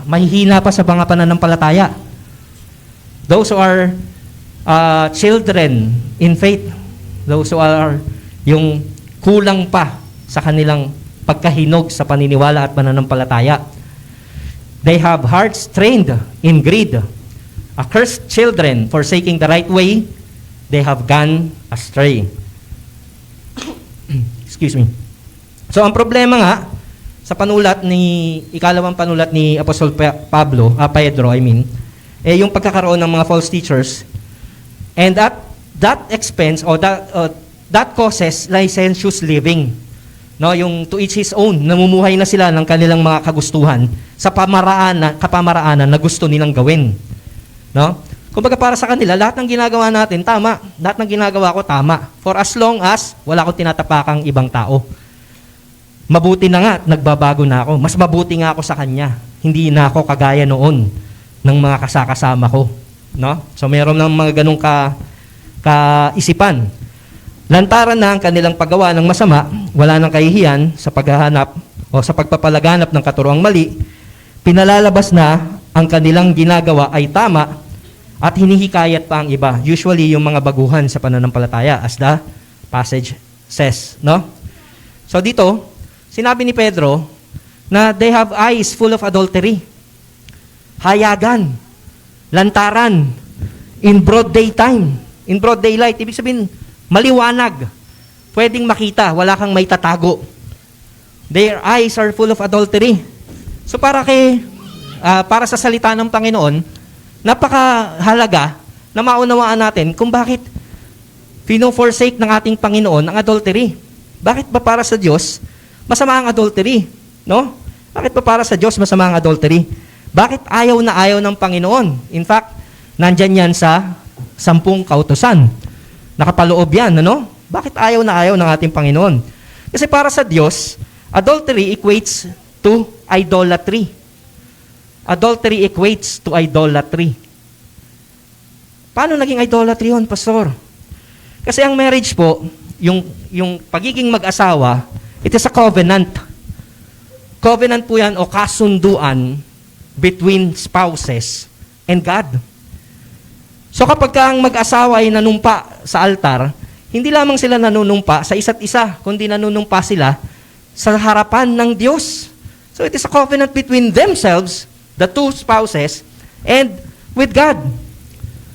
mahihina pa sa mga pananampalataya. Those who are children in faith, those who are yung kulang pa sa kanilang pagkahinog sa paniniwala at pananampalataya. They have hearts trained in greed. Accursed children, forsaking the right way, they have gone astray. Excuse me. So ang problema nga sa ikalawang panulat ni Apostol Pedro, yung pagkakaroon ng mga false teachers, and that expense or that causes licentious living. No, yung to each his own, namumuhay na sila ng kanilang mga kagustuhan sa kapamaraanan na gusto nilang gawin. No? Kumbaga para sa kanila, lahat ng ginagawa natin tama. Lahat ng ginagawa ko tama. For as long as wala akong tinatapakang ibang tao. Mabuti na nga at nagbabago na ako. Mas mabuti nga ako sa kanya. Hindi na ako kagaya noon ng mga kasakasama ko. No? So mayroon ng mga ganong kaisipan. Lantaran na ang kanilang paggawa ng masama, wala nang kahihiyan sa paghahanap o sa pagpapalaganap ng katuroang mali, pinalalabas na ang kanilang ginagawa ay tama at hinihikayat pa ang iba. Usually yung mga baguhan sa pananampalataya as the passage says. No? So dito, sinabi ni Pedro na they have eyes full of adultery. Hayagan, lantaran, in broad daytime, in broad daylight. Ibig sabihin, maliwanag. Pwedeng makita, wala kang may tatago. Their eyes are full of adultery. So para sa salita ng Panginoon, napakahalaga na maunawaan natin kung bakit pino-forsake ng ating Panginoon ang adultery. Bakit ba para sa Diyos masama ang adultery? No? Bakit ba para sa Diyos masama ang adultery? Bakit ayaw na ayaw ng Panginoon? In fact, Nandyan yan sa 10 kautusan. Nakapaloob yan, ano? Bakit ayaw na ayaw ng ating Panginoon? Kasi para sa Diyos, adultery equates to idolatry. Adultery equates to idolatry. Paano naging idolatry yun, Pastor? Kasi ang marriage po, yung pagiging mag-asawa, it is a covenant. Covenant po yan o kasunduan between spouses and God. So kapag ang mag-asawa ay nanumpa sa altar, hindi lamang sila nanunumpa sa isa't isa, kundi nanunumpa sila sa harapan ng Diyos. So it is a covenant between themselves, the two spouses, and with God.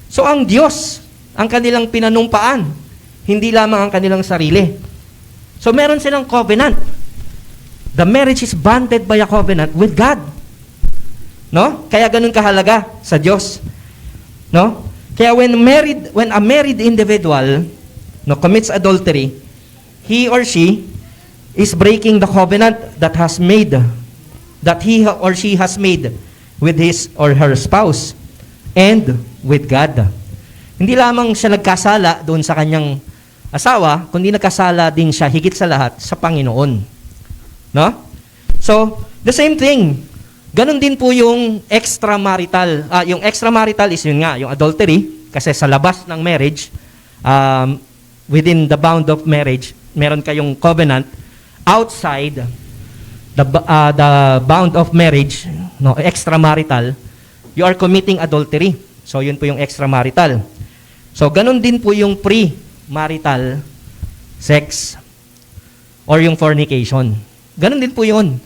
So ang Diyos, ang kanilang pinanumpaan, hindi lamang ang kanilang sarili. So meron silang covenant. The marriage is bonded by a covenant with God. No? Kaya ganun kahalaga sa Diyos. No? Kaya when a married individual commits adultery, he or she is breaking the covenant that he or she has made with his or her spouse and with God. Hindi lamang siya nagkasala doon sa kanyang asawa, kundi nagkasala din siya higit sa lahat sa Panginoon. No? So, the same thing. Ganon din po yung extramarital. Yung extramarital is yun nga, yung adultery, kasi sa labas ng marriage, within the bound of marriage, meron kayong covenant. Outside the bound of marriage, extramarital, you are committing adultery. So, yun po yung extramarital. So, ganon din po yung pre-marital sex or yung fornication. Ganon din po yun.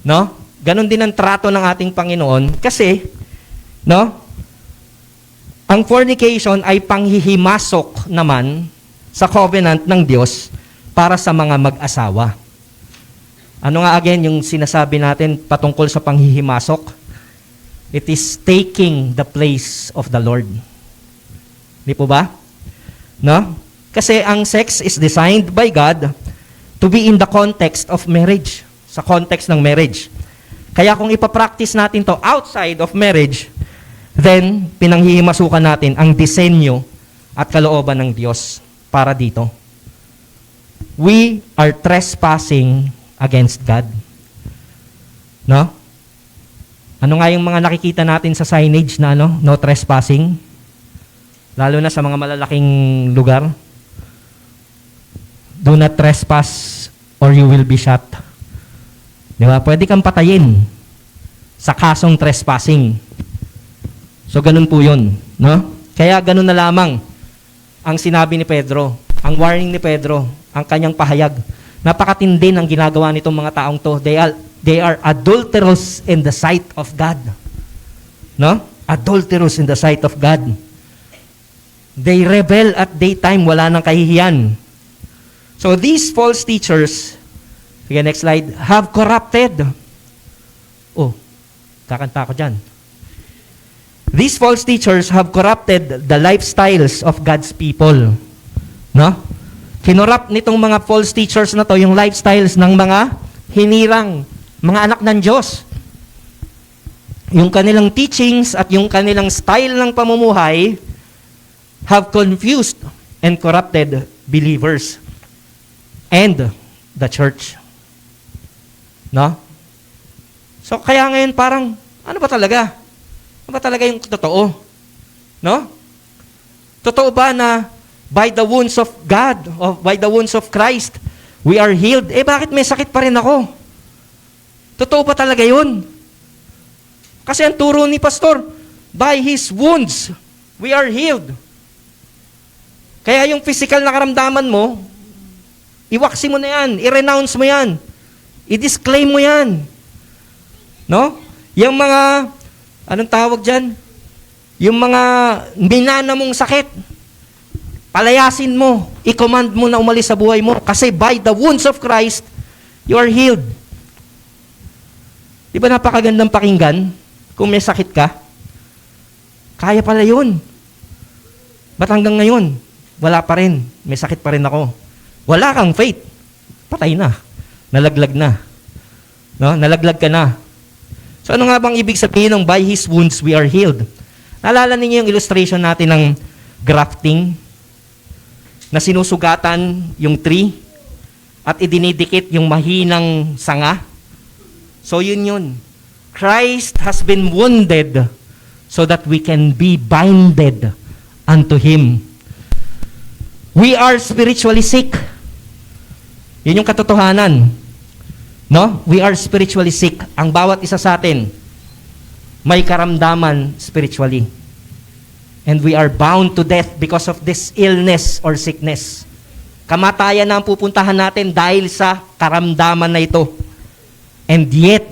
No? Ganon din ang trato ng ating Panginoon kasi, no? Ang fornication ay panghihimasok naman sa covenant ng Diyos para sa mga mag-asawa. Ano nga again yung sinasabi natin patungkol sa panghihimasok? It is taking the place of the Lord. Di po ba? No? Kasi ang sex is designed by God to be in the context of marriage. Sa context ng marriage. Kaya kung ipapractice natin to outside of marriage, then pinanghihimasukan natin ang disenyo at kalooban ng Diyos para dito. We are trespassing against God. No? Ano nga yung mga nakikita natin sa signage na no trespassing? Lalo na sa mga malalaking lugar. Do not trespass or you will be shot. Di ba? Pwede kang patayin sa kasong trespassing. So, ganun po yun. No? Kaya ganun na lamang ang sinabi ni Pedro, ang warning ni Pedro, ang kanyang pahayag. Napakatindi ng ginagawa nitong mga taong to. They are adulterous in the sight of God. No? Adulterous in the sight of God. They rebel at daytime, wala nang kahihiyan. So, these false teachers, sige, next slide, have corrupted. Oh, kakanta ko dyan. These false teachers have corrupted the lifestyles of God's people. No? Kinorrupt nitong mga false teachers na to yung lifestyles ng mga hinirang, mga anak ng Diyos. Yung kanilang teachings at yung kanilang style ng pamumuhay have confused and corrupted believers and the church. No? So, kaya ngayon parang, ano ba talaga? Ano ba talaga yung totoo? No? Totoo ba na by the wounds of God, or by the wounds of Christ, we are healed? Eh, bakit may sakit pa rin ako? Totoo ba talaga yun? Kasi ang turo ni Pastor, by His wounds, we are healed. Kaya yung physical na karamdaman mo, iwaksi mo na yan, i-renounce mo yan, i-disclaim mo yan. No? Yung mga, anong tawag dyan? Yung mga minana mong sakit, palayasin mo, i-command mo na umalis sa buhay mo. Kasi by the wounds of Christ, you are healed. Di ba napakagandang pakinggan? Kung may sakit ka, kaya pala yun. Ba't hanggang ngayon, wala pa rin, may sakit pa rin ako. Wala kang faith, patay na. Nalaglag na. No? Nalaglag ka na. So ano nga bang ibig sabihin ng by His wounds we are healed? Naalala ninyo yung illustration natin ng grafting na sinusugatan yung tree at idinidikit yung mahinang sanga? So yun. Christ has been wounded so that we can be binded unto Him. We are spiritually sick. Yun yung katotohanan. No? We are spiritually sick. Ang bawat isa sa atin, may karamdaman spiritually. And we are bound to death because of this illness or sickness. Kamatayan na ang pupuntahan natin dahil sa karamdaman na ito. And yet,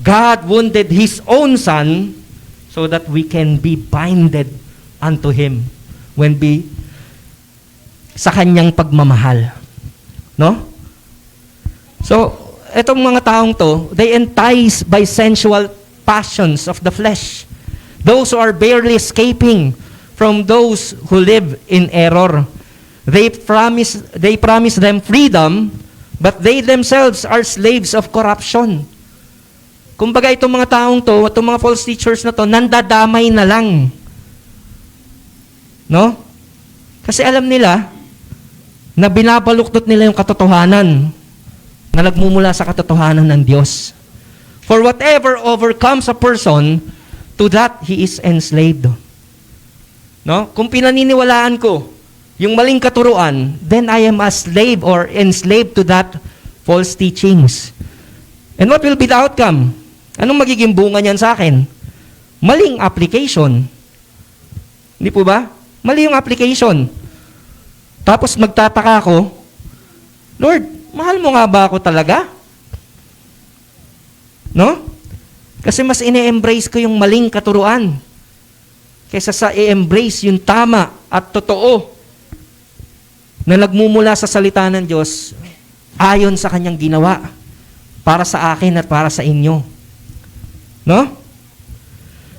God wounded His own Son so that we can be binded unto Him sa Kanyang pagmamahal. No? So, etong mga taong to, they entice by sensual passions of the flesh. Those who are barely escaping from those who live in error. They promise them freedom, but they themselves are slaves of corruption. Kumbaga itong mga taong to, itong mga false teachers na to, nandadamay na lang. No? Kasi alam nila na binabaluktot nila yung katotohanan na nagmumula sa katotohanan ng Diyos. For whatever overcomes a person, to that he is enslaved. No? Kung pinaniniwalaan ko yung maling katuruan, then I am a slave or enslaved to that false teachings. And what will be the outcome? Anong magiging bunga niyan sa akin? Maling application. Hindi po ba? Mali yung application. Tapos magtataka ako, Lord, mahal mo nga ba ako talaga? No? Kasi mas ine-embrace ko yung maling katuruan kaysa sa i-embrace yung tama at totoo na nagmumula sa salita ng Diyos ayon sa Kanyang ginawa para sa akin at para sa inyo. No?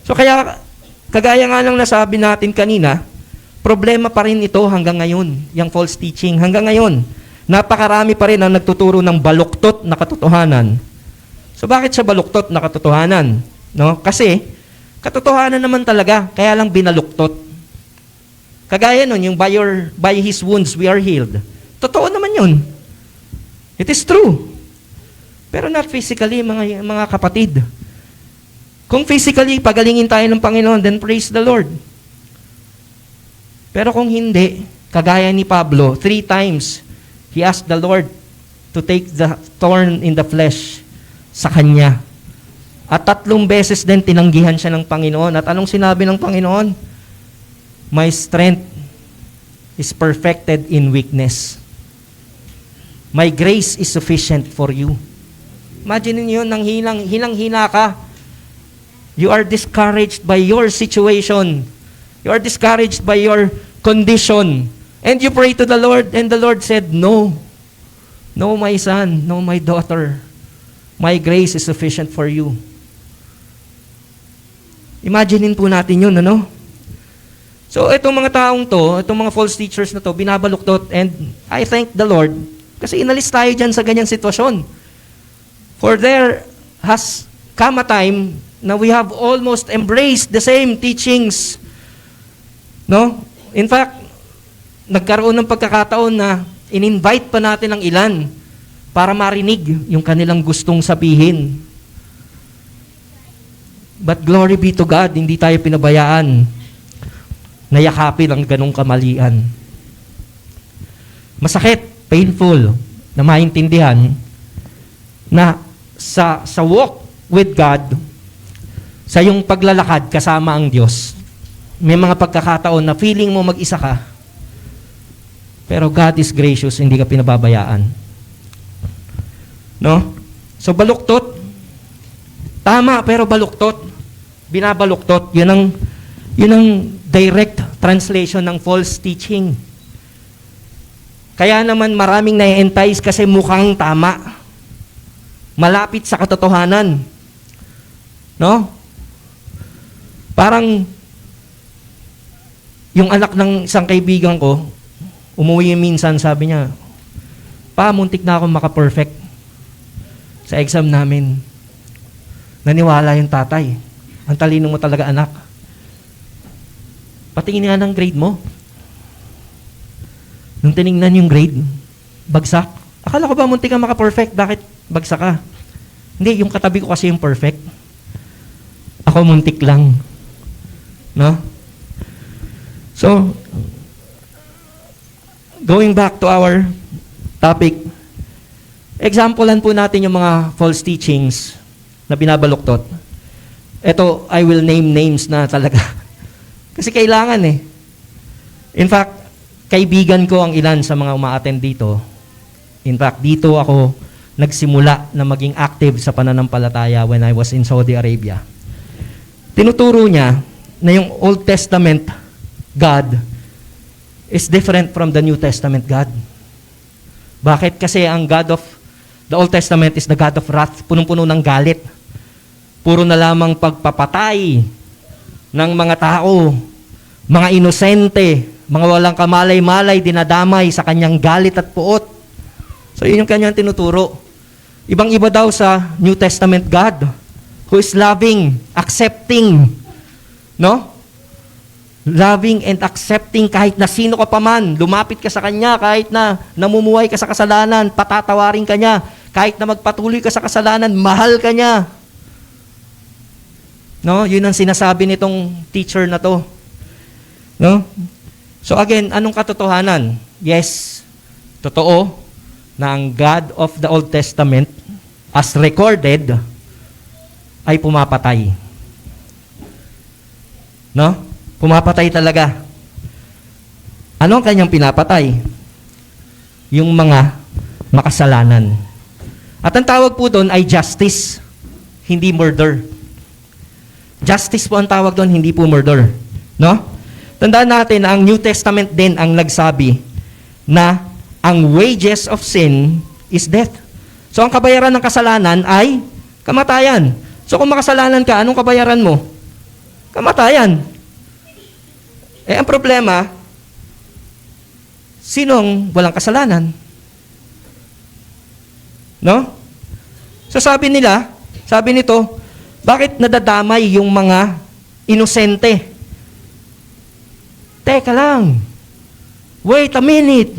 So kaya, kagaya nga lang nasabi natin kanina, problema pa rin ito hanggang ngayon, yung false teaching. Hanggang ngayon, napakarami pa rin ang nagtuturo ng baluktot na katotohanan. So bakit siya baluktot na katotohanan? No? Kasi, katotohanan naman talaga, kaya lang binaluktot. Kagaya nun, yung by His wounds we are healed. Totoo naman yun. It is true. Pero not physically, mga kapatid. Kung physically, pagalingin tayo ng Panginoon, then praise the Lord. Pero kung hindi, kagaya ni Pablo, 3 times, he asked the Lord to take the thorn in the flesh sa kanya. At 3 beses din tinanggihan siya ng Panginoon. At anong sinabi ng Panginoon? My strength is perfected in weakness. My grace is sufficient for you. Imagine niyo, nang hinang-hina ka. You are discouraged by your situation. You are discouraged by your condition. And you pray to the Lord, and the Lord said, No. No, my son. No, my daughter. My grace is sufficient for you. Imaginein po natin yun, ano? So, itong mga taong to, itong mga false teachers na to, binabaluktot, and I thank the Lord, kasi inalis tayo dyan sa ganyang sitwasyon. For there has come a time na we have almost embraced the same teachings. No? In fact, nagkaroon ng pagkakataon na in-invite pa natin ang ilan para marinig yung kanilang gustong sabihin. But glory be to God, hindi tayo pinabayaan na yakapin ang ganong kamalian. Masakit, painful, na maintindihan na sa walk with God, sa iyong paglalakad kasama ang Diyos, may mga pagkakataon na feeling mo mag-isa ka, pero God is gracious, hindi ka pinababayaan. No? So baluktot, tama pero baluktot, binabaluktot, yun ang direct translation ng false teaching. Kaya naman maraming na-entice kasi mukhang tama. Malapit sa katotohanan. No? Parang yung anak ng isang kaibigan ko, umuwi minsan, sabi niya, Pa, muntik na ako maka-perfect sa exam namin. Naniwala yung tatay. Ang talino mo talaga, anak. patingin nga ng grade mo. Nung tiningnan yung grade, bagsak. Akala ko ba muntik ka maka-perfect? Bakit bagsak ka? Hindi, yung katabi ko kasi yung perfect. Ako muntik lang. No? So, going back to our topic, examplean po natin yung mga false teachings na binabaluktot. Ito, I will name names na talaga. Kasi kailangan eh. In fact, kaibigan ko ang ilan sa mga uma-attend dito. In fact, dito ako nagsimula na maging active sa pananampalataya when I was in Saudi Arabia. Tinuturo niya na yung Old Testament God is different from the New Testament God. Bakit? Kasi ang God of the Old Testament is the God of wrath, punong-puno ng galit. Puro na lamang pagpapatay ng mga tao, mga inosente, mga walang kamalay-malay, dinadamay sa kanyang galit at puot. So yun yung kanyang tinuturo. Ibang-iba daw sa New Testament God, who is loving, accepting, no? Loving and accepting kahit na sino ka pa man, lumapit ka sa Kanya, kahit na namumuhay ka sa kasalanan, patatawarin ka niya, kahit na magpatuloy ka sa kasalanan, mahal ka niya. No? Yun ang sinasabi nitong teacher na to. No? So again, anong katotohanan? Yes, totoo na ang God of the Old Testament, as recorded, ay pumapatay. No? Pumapatay talaga. Ano ang kanyang pinapatay? Yung mga makasalanan. At ang tawag po doon ay justice, hindi murder. Justice po ang tawag doon, hindi po murder. No? Tandaan natin na ang New Testament din ang nagsabi na ang wages of sin is death. So ang kabayaran ng kasalanan ay kamatayan. So kung makasalanan ka, anong kabayaran mo? Kamatayan. Eh ang problema, sinong walang kasalanan? No? So sabi nito, bakit nadadamay yung mga inosente? Teka lang. Wait a minute.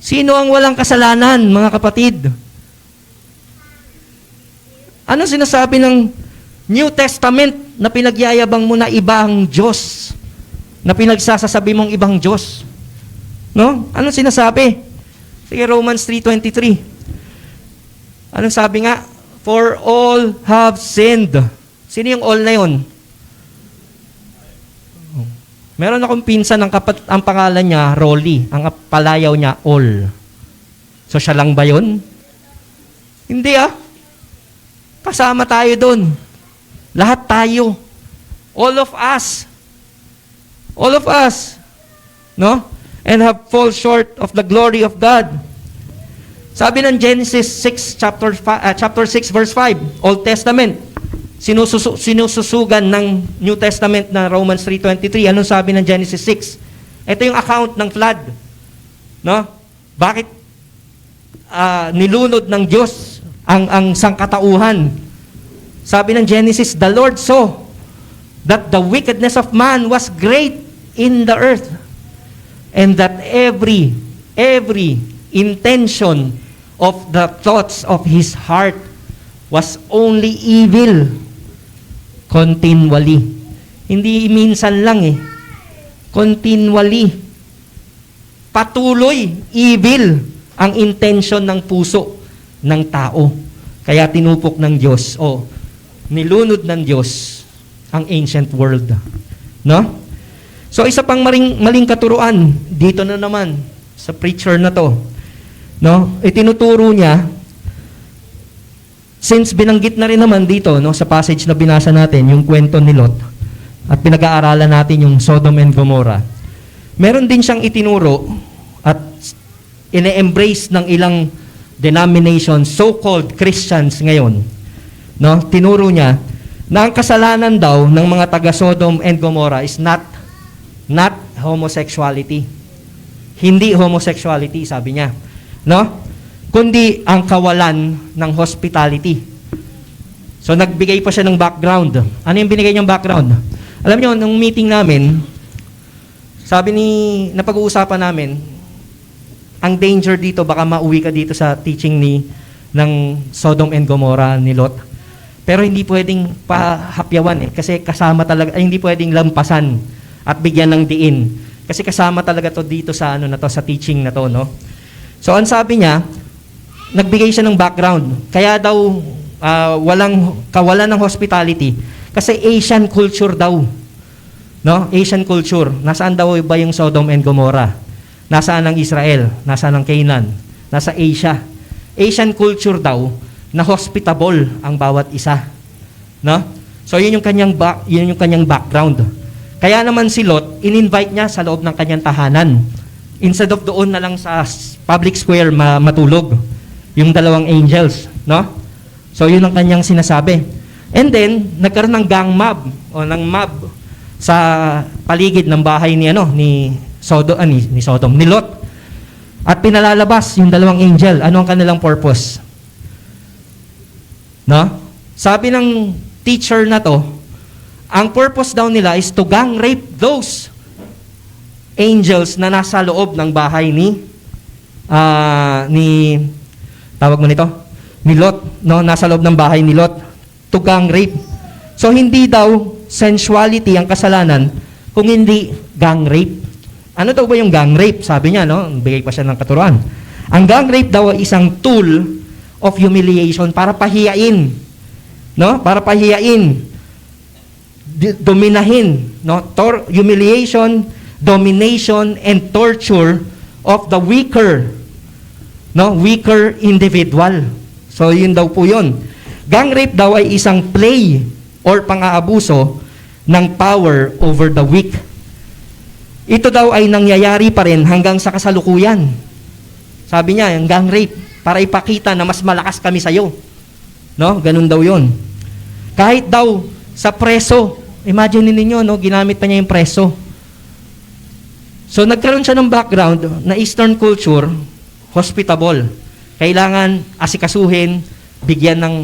Sino ang walang kasalanan, mga kapatid? Ano sinasabi ng New Testament na pinagyayabang mo na ibang Diyos? Na pinagsasasabi mong ibang Diyos? No? Ano sinasabi? Sige, Romans 3:23. Anong sabi nga? For all have sinned. Sino yung all na yun? Meron akong pinsan, ang pangalan niya, Rolly. Ang palayaw niya, all. So siya lang ba yun? Hindi Kasama tayo doon. Lahat tayo. All of us. All of us. No? And have fall short of the glory of God. Sabi ng Genesis 6, chapter 6, verse 5, Old Testament. Sinususugan ng New Testament na Romans 3:23. Anong sabi ng Genesis 6? Ito yung account ng flood. No? Bakit nilunod ng Diyos ang sangkatauhan? Sabi ng Genesis, the Lord saw that the wickedness of man was great in the earth, and that every intention of the thoughts of his heart was only evil continually. Hindi minsan lang continually. Patuloy, evil ang intention ng puso ng tao. Kaya tinupok ng Diyos, nilunod ng Diyos ang ancient world. No? So isa pang maling katuruan dito na naman sa preacher na to. No? Itinuturo niya, since binanggit na rin naman dito sa passage na binasa natin, yung kwento ni Lot, at pinag-aaralan natin yung Sodom and Gomorrah, meron din siyang itinuro at ine-embrace ng ilang denomination, so-called Christians ngayon. No? Tinuro niya na ang kasalanan daw ng mga taga Sodom and Gomorrah is not homosexuality. Hindi homosexuality, sabi niya. No? Kundi ang kawalan ng hospitality. So nagbigay pa siya ng background. Ano yung binigay niyang background? Alam nyo, nung meeting namin, sabi napag-uusapan namin, ang danger dito, baka mauwi ka dito sa teaching ng Sodom and Gomorrah ni Lot. Pero hindi pwedeng pahapyawan kasi kasama talaga, ay hindi pwedeng lampasan at bigyan ng diin. Kasi kasama talaga to dito sa sa teaching na to, no? So, ang sabi niya, nagbigay siya ng background. Kaya daw kawalan ng hospitality kasi Asian culture daw. No? Asian culture. Nasaan daw ba yung Sodom and Gomorrah? Nasaan ang Israel? Nasaan ang Canaan? Nasa Asia. Asian culture daw na hospitable ang bawat isa. No? So yun yung kanyang background. Kaya naman si Lot, in-invite niya sa loob ng kanyang tahanan. Instead of doon na lang sa public square matulog yung dalawang angels, no? So yun ang kanyang sinasabi. And then nagkaroon ng gang mob sa paligid ng bahay ni Lot. At pinalalabas yung dalawang angel. Ano ang kanilang purpose? No? Sabi ng teacher na to, ang purpose daw nila is to gang rape those angels na nasa loob ng bahay ni Lot, no? Nasa loob ng bahay ni Lot, to gang rape. So hindi daw sensuality ang kasalanan kung hindi gang rape. Ano daw ba yung gang rape? Sabi niya, no? Bigay pa siya ng katuruan. Ang gang rape daw ay isang tool of humiliation para pahiyain, no? Para pahiyain, dominahin, no? Humiliation, domination, and torture of the weaker individual. So yun daw po yun. Gang rape daw ay isang play or pang-aabuso ng power over the weak. Ito daw ay nangyayari pa rin hanggang sa kasalukuyan. Sabi niya, yung gang rape, para ipakita na mas malakas kami sa'yo. No? Ganun daw yun. Kahit daw sa preso, imagine ninyo, no? Ginamit pa niya yung preso. So nagkaroon siya ng background na Eastern culture, hospitable. Kailangan asikasuhin, bigyan ng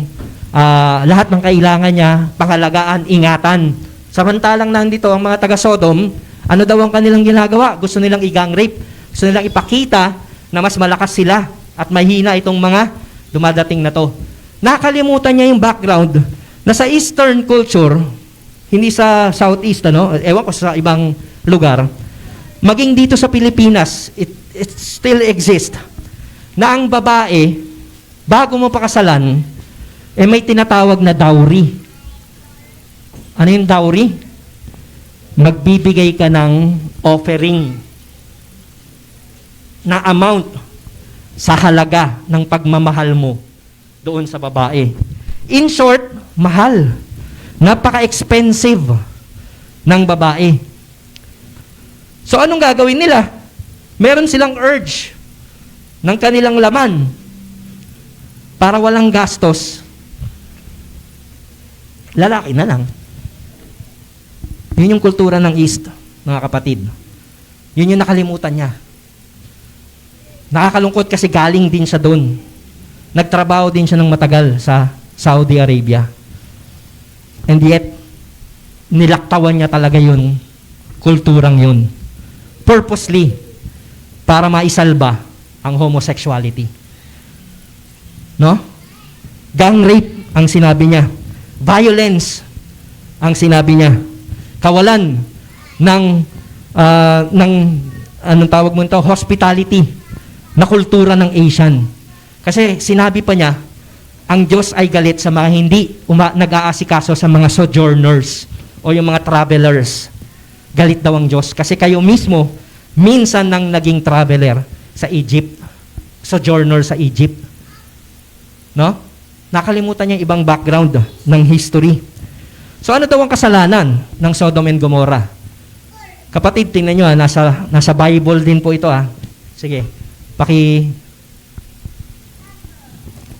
lahat ng kailangan niya, pangalagaan, ingatan. Samantalang nandito ang mga taga-Sodom, ano daw ang kanilang ginagawa? Gusto nilang i-gang rape. Gusto nilang ipakita na mas malakas sila at mahina itong mga dumadating na to. Nakalimutan niya yung background na sa Eastern culture, hindi sa Southeast, ewan ko sa ibang lugar, maging dito sa Pilipinas, it still exists, na ang babae, bago mo pakasalan, may tinatawag na dowry. Ano yung dowry? Magbibigay ka ng offering na amount sa halaga ng pagmamahal mo doon sa babae. In short, mahal. Napaka-expensive ng babae. So anong gagawin nila? Meron silang urge ng kanilang laman para walang gastos. Lalaki na lang. Yun yung kultura ng East, mga kapatid. Yun yung nakalimutan niya. Nakakalungkot kasi galing din siya doon. Nagtrabaho din siya ng matagal sa Saudi Arabia. And yet, nilaktawan niya talaga yun, kulturang yun. Purposely, para maisalba ang homosexuality. No? Gang rape ang sinabi niya. Violence ang sinabi niya. Kawalan ng anong tawag mo ito? Hospitality na kultura ng Asian. Kasi sinabi pa niya, ang Diyos ay galit sa mga hindi nag-aasikaso sa mga sojourners o yung mga travelers. Galit daw ang Diyos. Kasi kayo mismo, minsan nang naging traveler sa Egypt. Sojourner sa Egypt. No? Nakalimutan niya ibang background ng history. So ano daw ang kasalanan ng Sodom and Gomorrah? Kapatid, tingnan nyo, nasa Bible din po ito. Sige,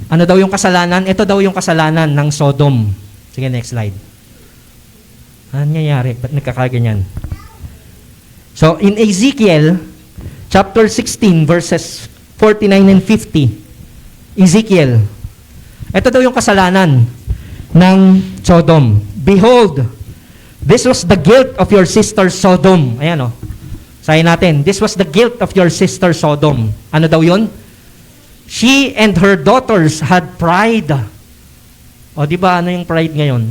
ano daw yung kasalanan? Ito daw yung kasalanan ng Sodom. Sige, next slide. Ano nangyayari? Ba't nagkakaganyan? So, in Ezekiel, chapter 16, verses 49 and 50, Ezekiel, ito daw yung kasalanan ng Sodom. Behold, This was the guilt of your sister Sodom. Ayan o. Sayin natin, this was the guilt of your sister Sodom. Ano daw yun? She and her daughters had pride. O di ba ano yung pride ngayon?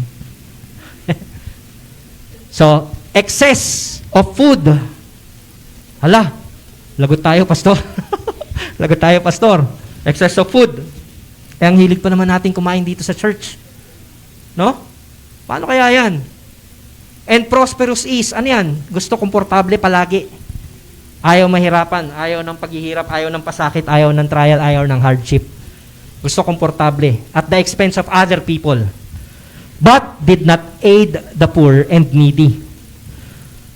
So, excess of food. Hala, lagot tayo, pastor. Lagot tayo, pastor. Excess of food. Eh, ang hilig pa naman natin kumain dito sa church. No? Paano kaya yan? And prosperous ease. Ano yan? Gusto komportable palagi. Ayaw mahirapan. Ayaw ng paghihirap. Ayaw ng pasakit. Ayaw ng trial. Ayaw ng hardship. Gusto komportable. At the expense of other people. But did not aid the poor and needy.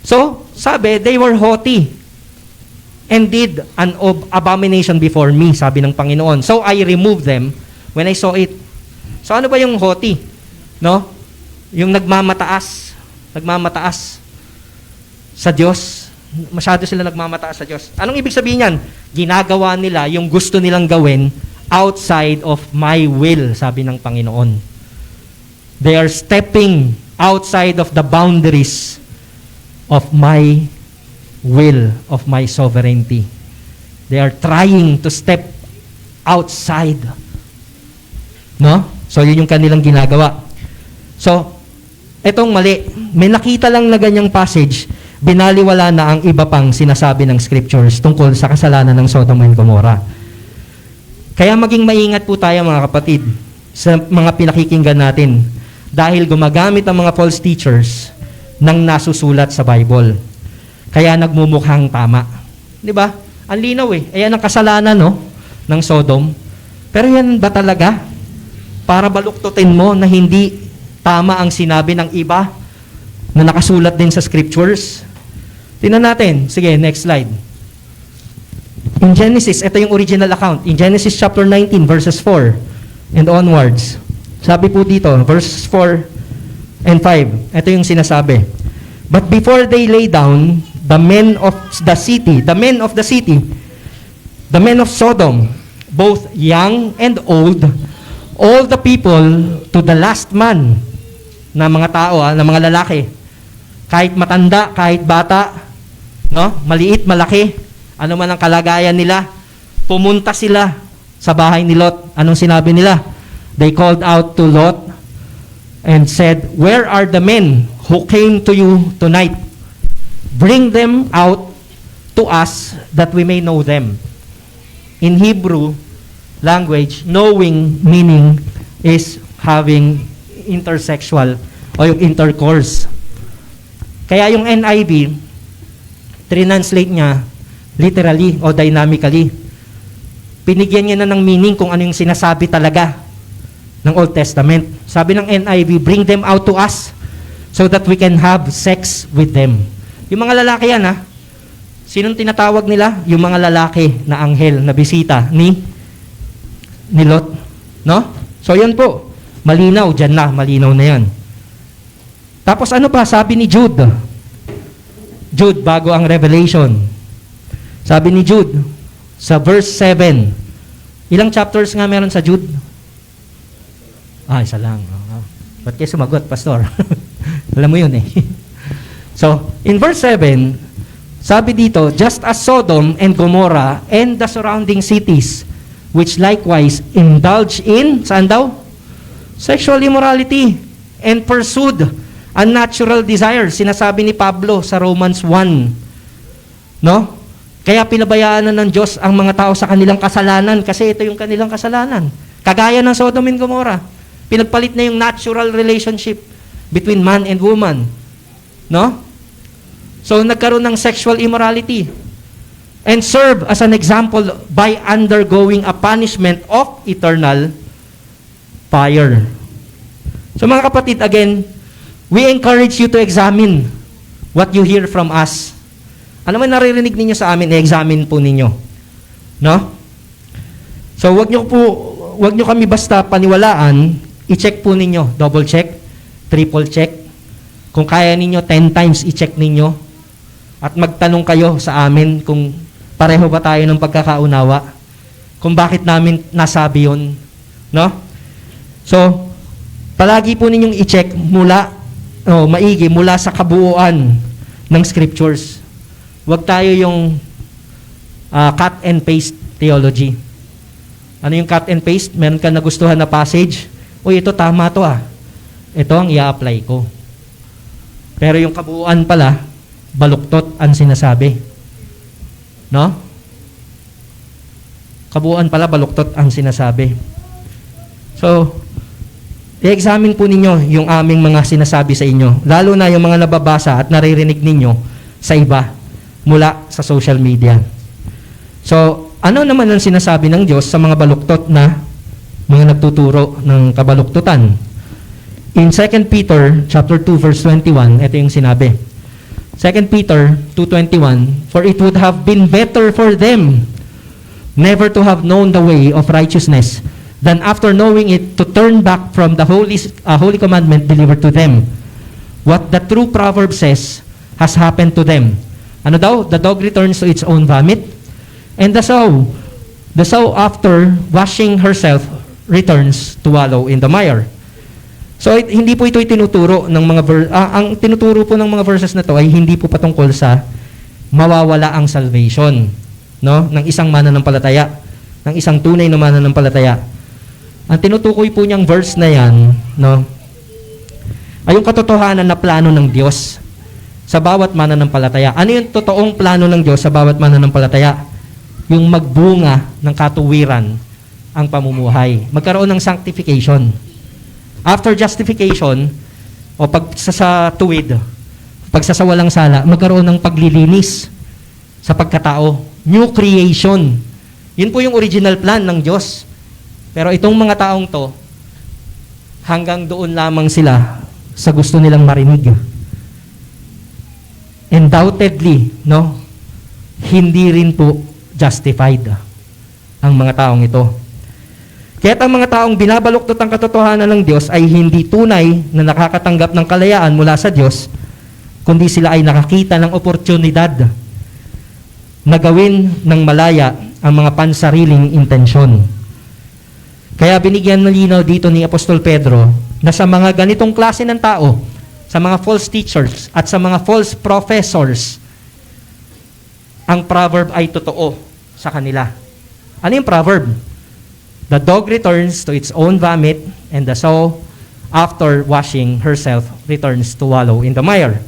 So, sabi, they were haughty and did an abomination before me, sabi ng Panginoon. So, I removed them when I saw it. So, ano ba yung haughty? No? Yung nagmamataas sa Diyos. Masyado sila nagmamataas sa Diyos. Anong ibig sabihin yan? Ginagawa nila yung gusto nilang gawin outside of my will, sabi ng Panginoon. They are stepping outside of the boundaries of my will, of my sovereignty. They are trying to step outside. No? So, yun yung kanilang ginagawa. So, etong mali. May nakita lang na ganyang passage, binaliwala na ang iba pang sinasabi ng scriptures tungkol sa kasalanan ng Sodom and Gomorrah. Kaya maging maingat po tayo mga kapatid sa mga pinakikinggan natin dahil gumagamit ang mga false teachers ng nasusulat sa Bible. Kaya nagmumukhang tama. Di ba? Ang linaw eh. Ayan ang kasalanan no, ng Sodom. Pero yan ba talaga? Para baluktutin mo na hindi tama ang sinabi ng iba na nakasulat din sa scriptures. Tingnan natin. Sige, next slide. In Genesis, ito yung original account. In Genesis chapter 19, verses 4 and onwards. Sabi po dito, verses 4 and 5. Ito yung sinasabi. But before they lay down, the men of the city, the men of Sodom, both young and old, all the people to the last man, na mga tao, na mga lalaki, kahit matanda, kahit bata, no? Maliit, malaki, ano man ang kalagayan nila, pumunta sila sa bahay ni Lot. Anong sinabi nila? They called out to Lot and said, "Where are the men who came to you tonight? Bring them out to us that we may know them." In Hebrew language, knowing meaning is having intersexual o yung intercourse. Kaya yung NIV, translate niya literally o dynamically. Pinigyan niya na ng meaning kung ano yung sinasabi talaga ng Old Testament. Sabi ng NIV, bring them out to us so that we can have sex with them. Yung mga lalaki yan ha. Sinong tinatawag nila? Yung mga lalaki na anghel na bisita ni Lot. No? So yan po. Malinaw, dyan na. Malinaw na yan. Tapos ano pa? Sabi ni Jude. Jude, bago ang Revelation. Sabi ni Jude, sa verse 7. Ilang chapters nga meron sa Jude? Isa lang. Ba't kayo sumagot, pastor? Alam mo yun eh. So, in verse 7, sabi dito, just as Sodom and Gomorrah and the surrounding cities, which likewise indulge in, saan daw? Sexual immorality and pursued unnatural desires. Sinasabi ni Pablo sa Romans 1. No? Kaya pinabayaan na ng Diyos ang mga tao sa kanilang kasalanan kasi ito yung kanilang kasalanan. Kagaya ng Sodom and Gomorrah. Pinagpalit na yung natural relationship between man and woman. No? So, nagkaroon ng sexual immorality. And serve as an example by undergoing a punishment of eternal fire. So, mga kapatid, again, we encourage you to examine what you hear from us. Ano man naririnig ninyo sa amin, i-examine po ninyo. No? So, wag nyo kami basta paniwalaan, i-check po ninyo, double check, triple check. Kung kaya ninyo, 10 times i-check ninyo. At magtanong kayo sa amin kung pareho ba tayo ng pagkakaunawa. Kung bakit namin nasabi yun. No? So, palagi po ninyong i-check mula maigi mula sa kabuuan ng scriptures. Huwag tayo yung cut and paste theology. Ano yung cut and paste? Meron ka nagustuhan na passage, uy, ito tama to ah. Ito ang i-apply ko. Pero yung kabuuan pala, baluktot ang sinasabi. No? Kabuuan pala, baluktot ang sinasabi. So, i-examine po ninyo yung aming mga sinasabi sa inyo. Lalo na yung mga nababasa at naririnig ninyo sa iba mula sa social media. So, ano naman ang sinasabi ng Diyos sa mga baluktot na mga nagtuturo ng kabaluktutan? In 2 Peter chapter 2 verse 21, ito yung sinabi. 2 Peter 2:21, "For it would have been better for them never to have known the way of righteousness than after knowing it to turn back from the holy commandment delivered to them. What the true proverb says has happened to them." Ano daw? The dog returns to its own vomit, and the sow after washing herself returns to wallow in the mire. So hindi po ito itinuturo ng mga ang tinuturo po ng mga verses na to ay hindi po patungkol sa mawawala ang salvation, no, ng isang mananampalataya, ng isang tunay na mananampalataya. Ang tinutukoy po niyang verse na yan, no, ay yung katotohanan na plano ng Diyos sa bawat mananampalataya. Ano yung totoong plano ng Diyos sa bawat mananampalataya? Yung magbunga ng katuwiran ang pamumuhay. Magkaroon ng sanctification. After justification, o pagsasatuwid, pagsasawalang sala, magkaroon ng paglilinis sa pagkatao. New creation. Yun po yung original plan ng Diyos. Pero itong mga taong to, hanggang doon lamang sila sa gusto nilang marinig. Undoubtedly, no, hindi rin po justified ang mga taong ito. Kaya't ang mga taong binabaluktot ang katotohanan ng Diyos ay hindi tunay na nakakatanggap ng kalayaan mula sa Diyos, kundi sila ay nakakita ng oportunidad na gawin ng malaya ang mga pansariling intensyon. Kaya binigyan ng linaw dito ni Apostol Pedro na sa mga ganitong klase ng tao, sa mga false teachers at sa mga false professors, ang proverb ay totoo sa kanila. Ano yung proverb? The dog returns to its own vomit, and the sow, after washing herself, returns to wallow in the mire.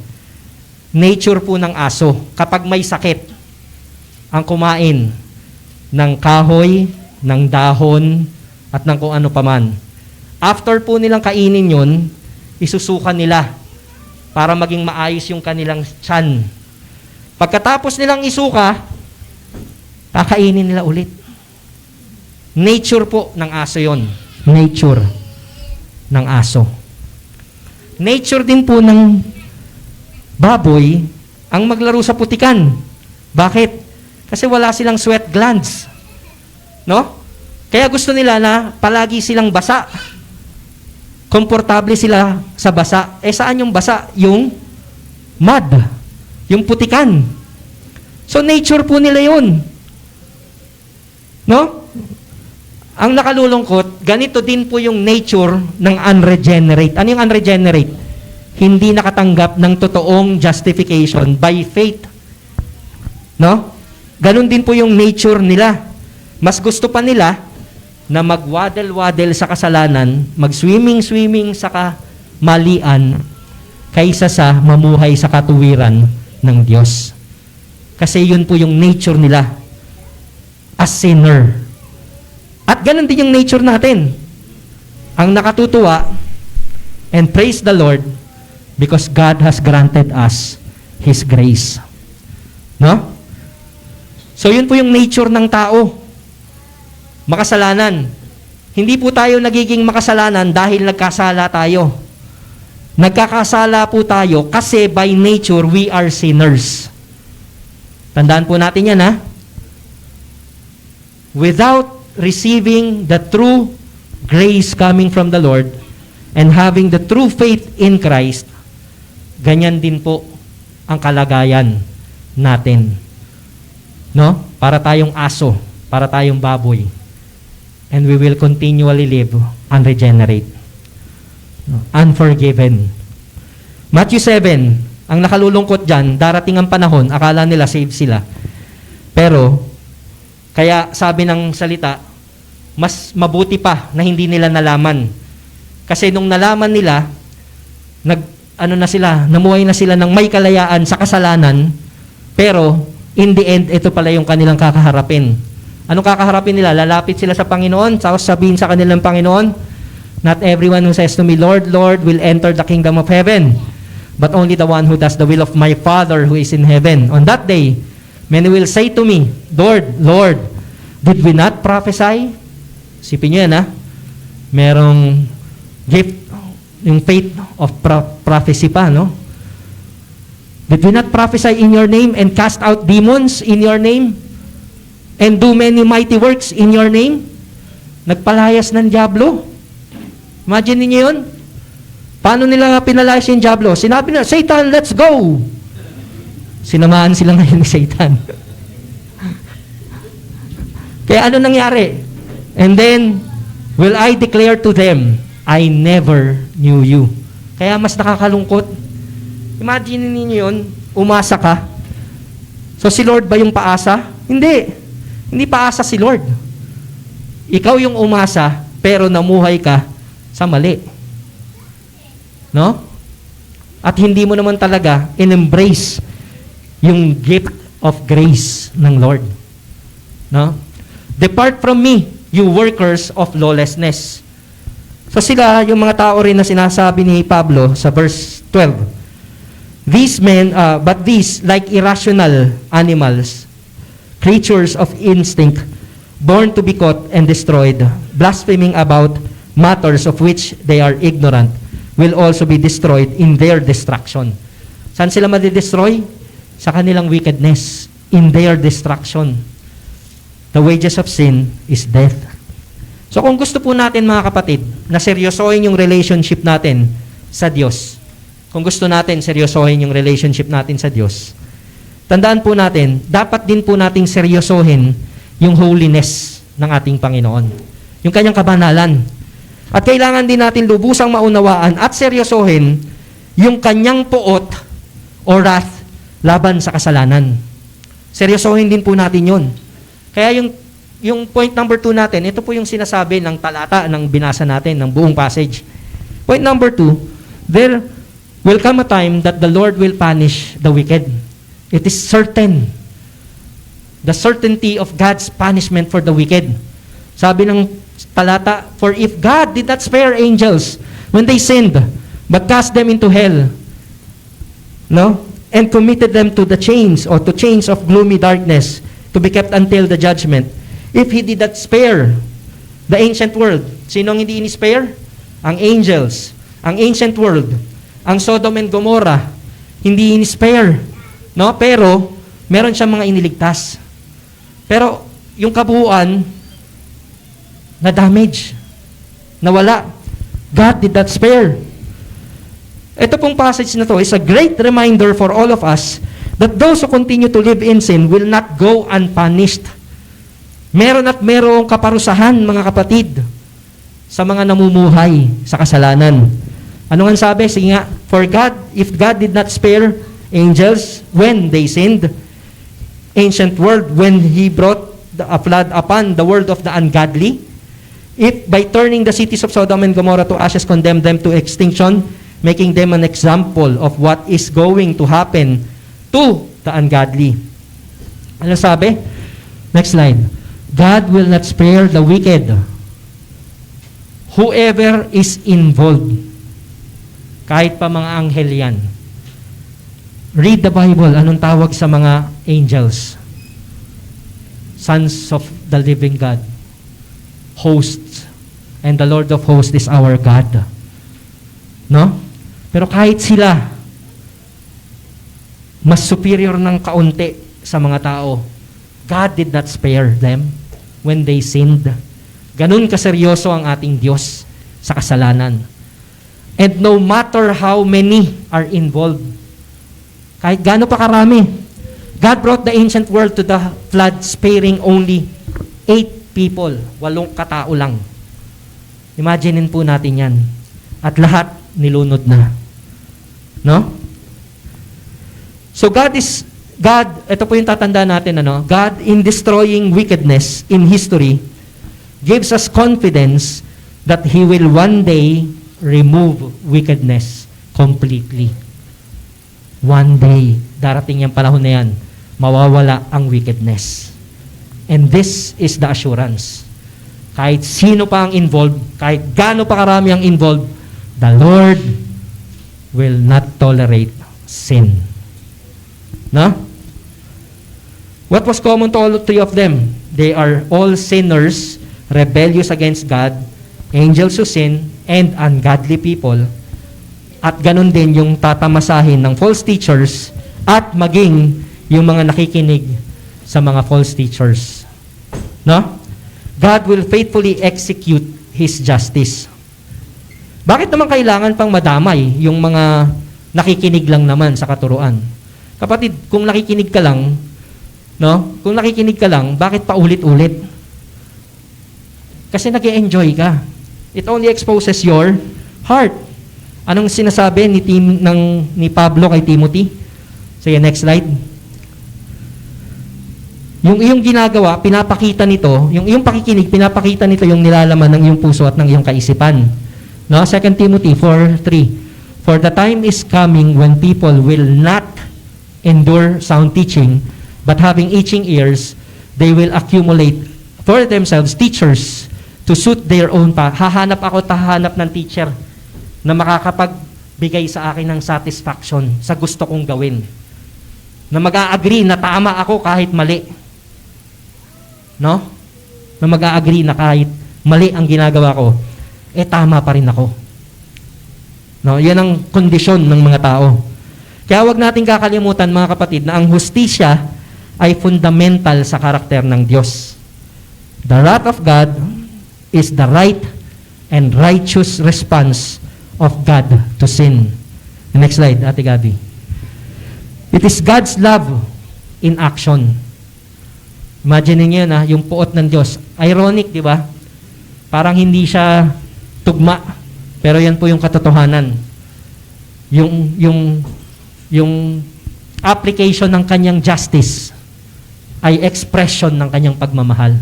Nature po ng aso, kapag may sakit, ang kumain ng kahoy, ng dahon, at ng kung ano paman. After po nilang kainin yun, isusukan nila para maging maayos yung kanilang tiyan. Pagkatapos nilang isuka, kakainin nila ulit. Nature po ng aso yon. Nature ng aso. Nature din po ng baboy ang maglaro sa putikan. Bakit? Kasi wala silang sweat glands. No? Kaya gusto nila na palagi silang basa. Komportable sila sa basa. Saan yung basa? Yung mud. Yung putikan. So nature po nila yun. No? Ang nakalulungkot, ganito din po yung nature ng unregenerate. Ano yung unregenerate? Hindi nakatanggap ng totoong justification by faith. No? Ganon din po yung nature nila. Mas gusto pa nila na magwadel-wadel sa kasalanan, mag-swimming-swimming sa kamalian, kaysa sa mamuhay sa katuwiran ng Diyos. Kasi yun po yung nature nila as sinner. At ganun din yung nature natin. Ang nakatutuwa, and praise the Lord, because God has granted us His grace. No? So yun po yung nature ng tao. Makasalanan. Hindi po tayo nagiging makasalanan dahil nagkasala tayo. Nagkakasala po tayo kasi by nature we are sinners. Tandaan po natin yan, ha? Without receiving the true grace coming from the Lord and having the true faith in Christ, ganyan din po ang kalagayan natin. No? Para tayong aso, para tayong baboy. And we will continually live unregenerate, unforgiven. Matthew 7, ang nakalulungkot dyan, darating ang panahon, akala nila save sila. Pero, kaya sabi ng salita, mas mabuti pa na hindi nila nalaman. Kasi nung nalaman nila, namuhay na sila ng may kalayaan sa kasalanan, pero in the end, ito pala yung kanilang kakaharapin. Anong kakaharapin nila? Lalapit sila sa Panginoon, tapos sabihin sa kanilang Panginoon, not everyone who says to me, Lord, Lord, will enter the kingdom of heaven, but only the one who does the will of my Father who is in heaven. On that day, many will say to me, Lord, Lord, did we not prophesy? Sipin nyo yan, ha? Merong gift, yung faith of prophecy pa, no? Did we not prophesy in your name and cast out demons in your name and do many mighty works in your name? Nagpalayas ng Diablo. Imagine niyo yun? Paano nila pinalayas yung Diablo? Sinabi na, Satan, let's go! Sinamahan sila ngayon ni Satan. Kaya ano nangyari? And then, will I declare to them, I never knew you. Kaya mas nakakalungkot. Imagine ninyo yun, umasa ka. So si Lord ba yung paasa? Hindi. Hindi paasa si Lord. Ikaw yung umasa, pero namuhay ka sa mali. No? At hindi mo naman talaga in-embrace yung gift of grace ng Lord. No? Depart from me, you workers of lawlessness. So sila, yung mga tao rin na sinasabi ni Pablo sa verse 12, these men, but these, like irrational animals, creatures of instinct, born to be caught and destroyed, blaspheming about matters of which they are ignorant, will also be destroyed in their destruction. Saan sila madidestroy? Sa kanilang wickedness, in their destruction. The wages of sin is death. So kung gusto po natin mga kapatid, na seryosohin yung relationship natin sa Diyos, kung gusto natin seryosohin yung relationship natin sa Diyos, tandaan po natin, dapat din po nating seryosohin yung holiness ng ating Panginoon. Yung kanyang kabanalan. At kailangan din natin lubusang maunawaan at seryosohin yung kanyang puot o wrath laban sa kasalanan. Seryosohin din po natin yun. Kaya yung point number 2 natin, ito po yung sinasabi ng talata ng binasa natin, ng buong passage. Point number 2, there will come a time that the Lord will punish the wicked. It is certain. The certainty of God's punishment for the wicked. Sabi ng talata, for if God did not spare angels when they sinned, but cast them into hell, no, and committed them to the chains or to chains of gloomy darkness to be kept until the judgment, if He did not spare the ancient world, sinong hindi ini-spare? Ang angels, ang ancient world, ang Sodom and Gomorrah, hindi ini-spare, no? Pero meron siyang mga iniligtas. Pero yung kabuuan na damage, nawala. God did not spare. Ito pong passage na to is a great reminder for all of us that those who continue to live in sin will not go unpunished. Meron at merong kaparusahan, mga kapatid, sa mga namumuhay sa kasalanan. Ano nga sabi? Sige nga, for God, if God did not spare angels when they sinned, ancient world, when He brought a flood upon the world of the ungodly, if by turning the cities of Sodom and Gomorrah to ashes condemned them to extinction, making them an example of what is going to happen to the ungodly. Ano sabi? Next slide. God will not spare the wicked. Whoever is involved. Kahit pa mga anghel yan. Read the Bible. Anong tawag sa mga angels? Sons of the living God. Hosts. And the Lord of hosts is our God. No? Pero kahit sila, mas superior ng kaunti sa mga tao, God did not spare them when they sinned. Ganun kaseryoso ang ating Diyos sa kasalanan. And no matter how many are involved, kahit gaano pa karami, God brought the ancient world to the flood sparing only 8 people, 8 katao lang. Imaginin po natin yan. At lahat nilunod na. No? So God, ito po yung tatanda natin, ano? God, in destroying wickedness in history, gives us confidence that He will one day remove wickedness completely. One day, darating yung panahon na yan, mawawala ang wickedness. And this is the assurance. Kahit sino pa ang involved, kahit gaano pa karami ang involved, the Lord will not tolerate sin. No? What was common to all three of them? They are all sinners, rebellious against God, angels who sin, and ungodly people. At ganun din yung tatamasahin ng false teachers at maging yung mga nakikinig sa mga false teachers. No? God will faithfully execute His justice. Bakit naman kailangan pang madamay yung mga nakikinig lang naman sa katuruan? Kapatid, kung nakikinig ka lang, no? Kung nakikinig ka lang, bakit pa ulit-ulit? Kasi nag-e-enjoy ka. It only exposes your heart. Anong sinasabi ni Pablo kay Timothy? Sige, next slide. Yung iyong ginagawa, pinapakita nito, yung iyong pakikinig, pinapakita nito yung nilalaman ng iyong puso at ng iyong kaisipan. No? 2 Timothy 4:3. For the time is coming when people will not endure sound teaching, but having itching ears, they will accumulate for themselves teachers to suit their own hahanap ng teacher na makakapagbigay sa akin ng satisfaction sa gusto kong gawin. Na mag-a-agree na tama ako kahit mali. No? Na mag-a-agree na kahit mali ang ginagawa ko, tama pa rin ako. No? Yan ang kondisyon ng mga tao. Kaya wag nating kakalimutan, mga kapatid, na ang hustisya ay fundamental sa karakter ng Diyos. The wrath of God is the right and righteous response of God to sin. Next slide, Ate Gabi. It is God's love in action. Imagine niyo na yung puot ng Diyos. Ironic, di ba? Parang hindi siya tugma, pero yan po yung katotohanan. Yung application ng kanyang justice ay expression ng kanyang pagmamahal.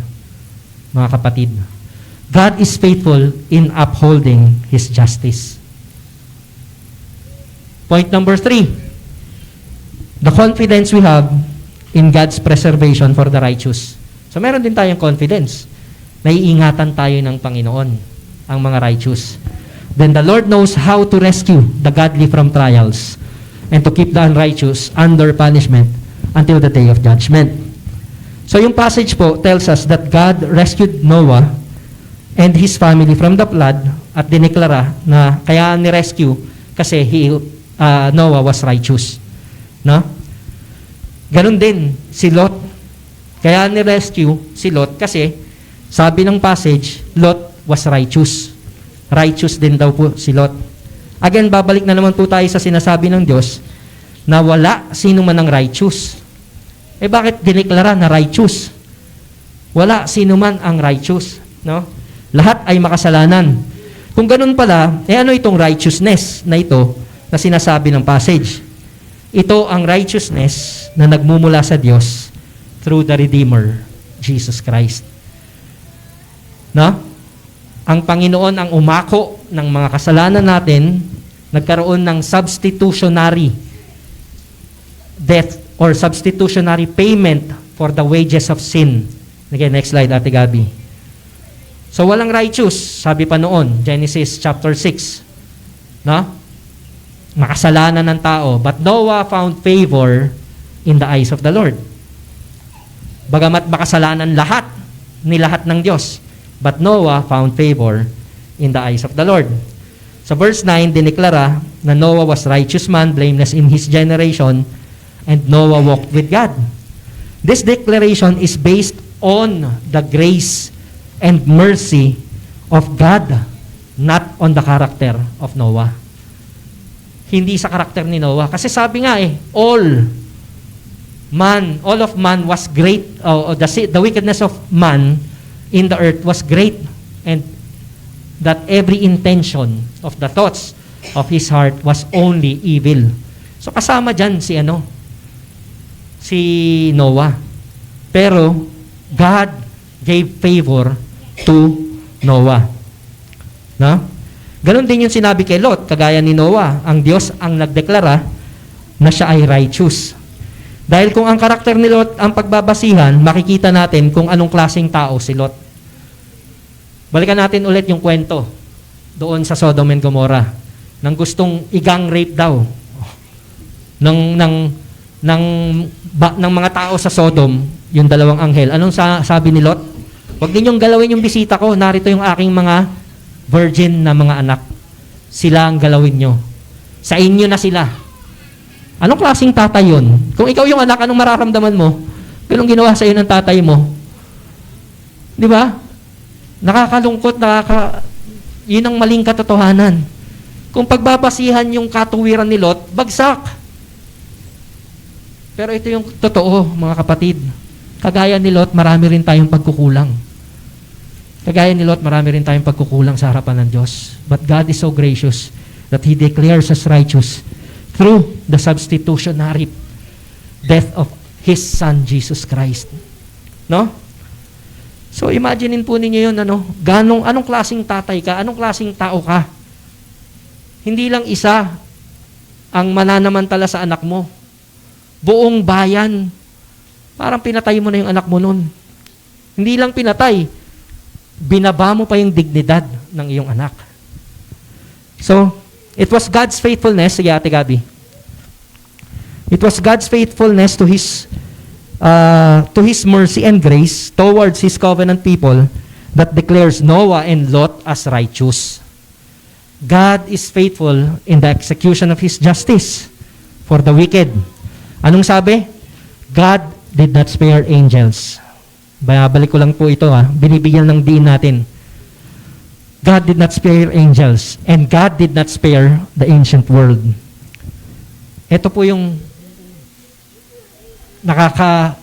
Mga kapatid, God is faithful in upholding His justice. Point number 3, the confidence we have in God's preservation for the righteous. So meron din tayong confidence. Naiingatan tayo ng Panginoon, ang mga righteous. Then the Lord knows how to rescue the godly from trials and to keep the unrighteous under punishment until the day of judgment. So yung passage po tells us that God rescued Noah and his family from the flood at dineklara na kaya ni-rescue kasi Noah was righteous. No? Ganon din si Lot. Kaya ni-rescue si Lot kasi sabi ng passage, Lot was righteous. Righteous din daw po si Lot. Again, babalik na naman po tayo sa sinasabi ng Diyos na wala sino man ang righteous. Bakit dineklara na righteous? Wala sino man ang righteous. No? Lahat ay makasalanan. Kung ganun pala, ano itong righteousness na ito na sinasabi ng passage? Ito ang righteousness na nagmumula sa Diyos through the Redeemer, Jesus Christ. No? Ang Panginoon ang umako ng mga kasalanan natin, nagkaroon ng substitutionary death or substitutionary payment for the wages of sin. Again, next slide, Ate Gabi. So, walang righteous, sabi pa noon, Genesis chapter 6. No? Makasalanan ng tao. But Noah found favor in the eyes of the Lord. Bagamat makasalanan lahat ng Diyos. But Noah found favor in the eyes of the Lord. Sa verse 9, dineklara na Noah was righteous man, blameless in his generation, and Noah walked with God. This declaration is based on the grace and mercy of God, not on the character of Noah. Hindi sa karakter ni Noah. Kasi sabi nga all of man was great, the wickedness of man in the earth was great, and that every intention of the thoughts of his heart was only evil. So kasama dyan si Noah. Pero God gave favor to Noah. No? Ganon din yung sinabi kay Lot, kagaya ni Noah, ang Diyos ang nagdeklara na siya ay righteous. Dahil kung ang karakter ni Lot ang pagbabasihan, makikita natin kung anong klaseng tao si Lot. Balikan natin ulit yung kwento doon sa Sodom and Gomorrah nang gustong i-gang rape daw ng mga tao sa Sodom, yung dalawang anghel. Anong sabi ni Lot? Huwag ninyong galawin yung bisita ko, narito yung aking mga virgin na mga anak. Sila ang galawin nyo. Sa inyo na sila. Anong klaseng tatay yun? Kung ikaw yung anak, anong mararamdaman mo? Anong ginawa sa iyo ng tatay mo? Di ba? Nakakalungkot, yun ang maling katotohanan. Kung pagbabasihan yung katuwiran ni Lot, bagsak. Pero ito yung totoo, mga kapatid. Kagaya ni Lot, marami rin tayong pagkukulang. Kagaya ni Lot, marami rin tayong pagkukulang sa harapan ng Diyos. But God is so gracious that He declares us righteous through the substitutionary death of His Son, Jesus Christ. No? So, imaginein po ninyo yun, anong klaseng tatay ka, anong klaseng tao ka. Hindi lang isa ang mananamantala sa anak mo. Buong bayan, parang pinatay mo na yung anak mo nun. Hindi lang pinatay, binaba mo pa yung dignidad ng iyong anak. So, it was God's faithfulness, sige Ate Gabi. It was God's faithfulness to His mercy and grace towards His covenant people that declares Noah and Lot as righteous. God is faithful in the execution of His justice for the wicked. Anong sabi? God did not spare angels. Balik ko lang po ito binibigyan ng diin natin. God did not spare angels and God did not spare the ancient world. Ito po yung nakakatuwa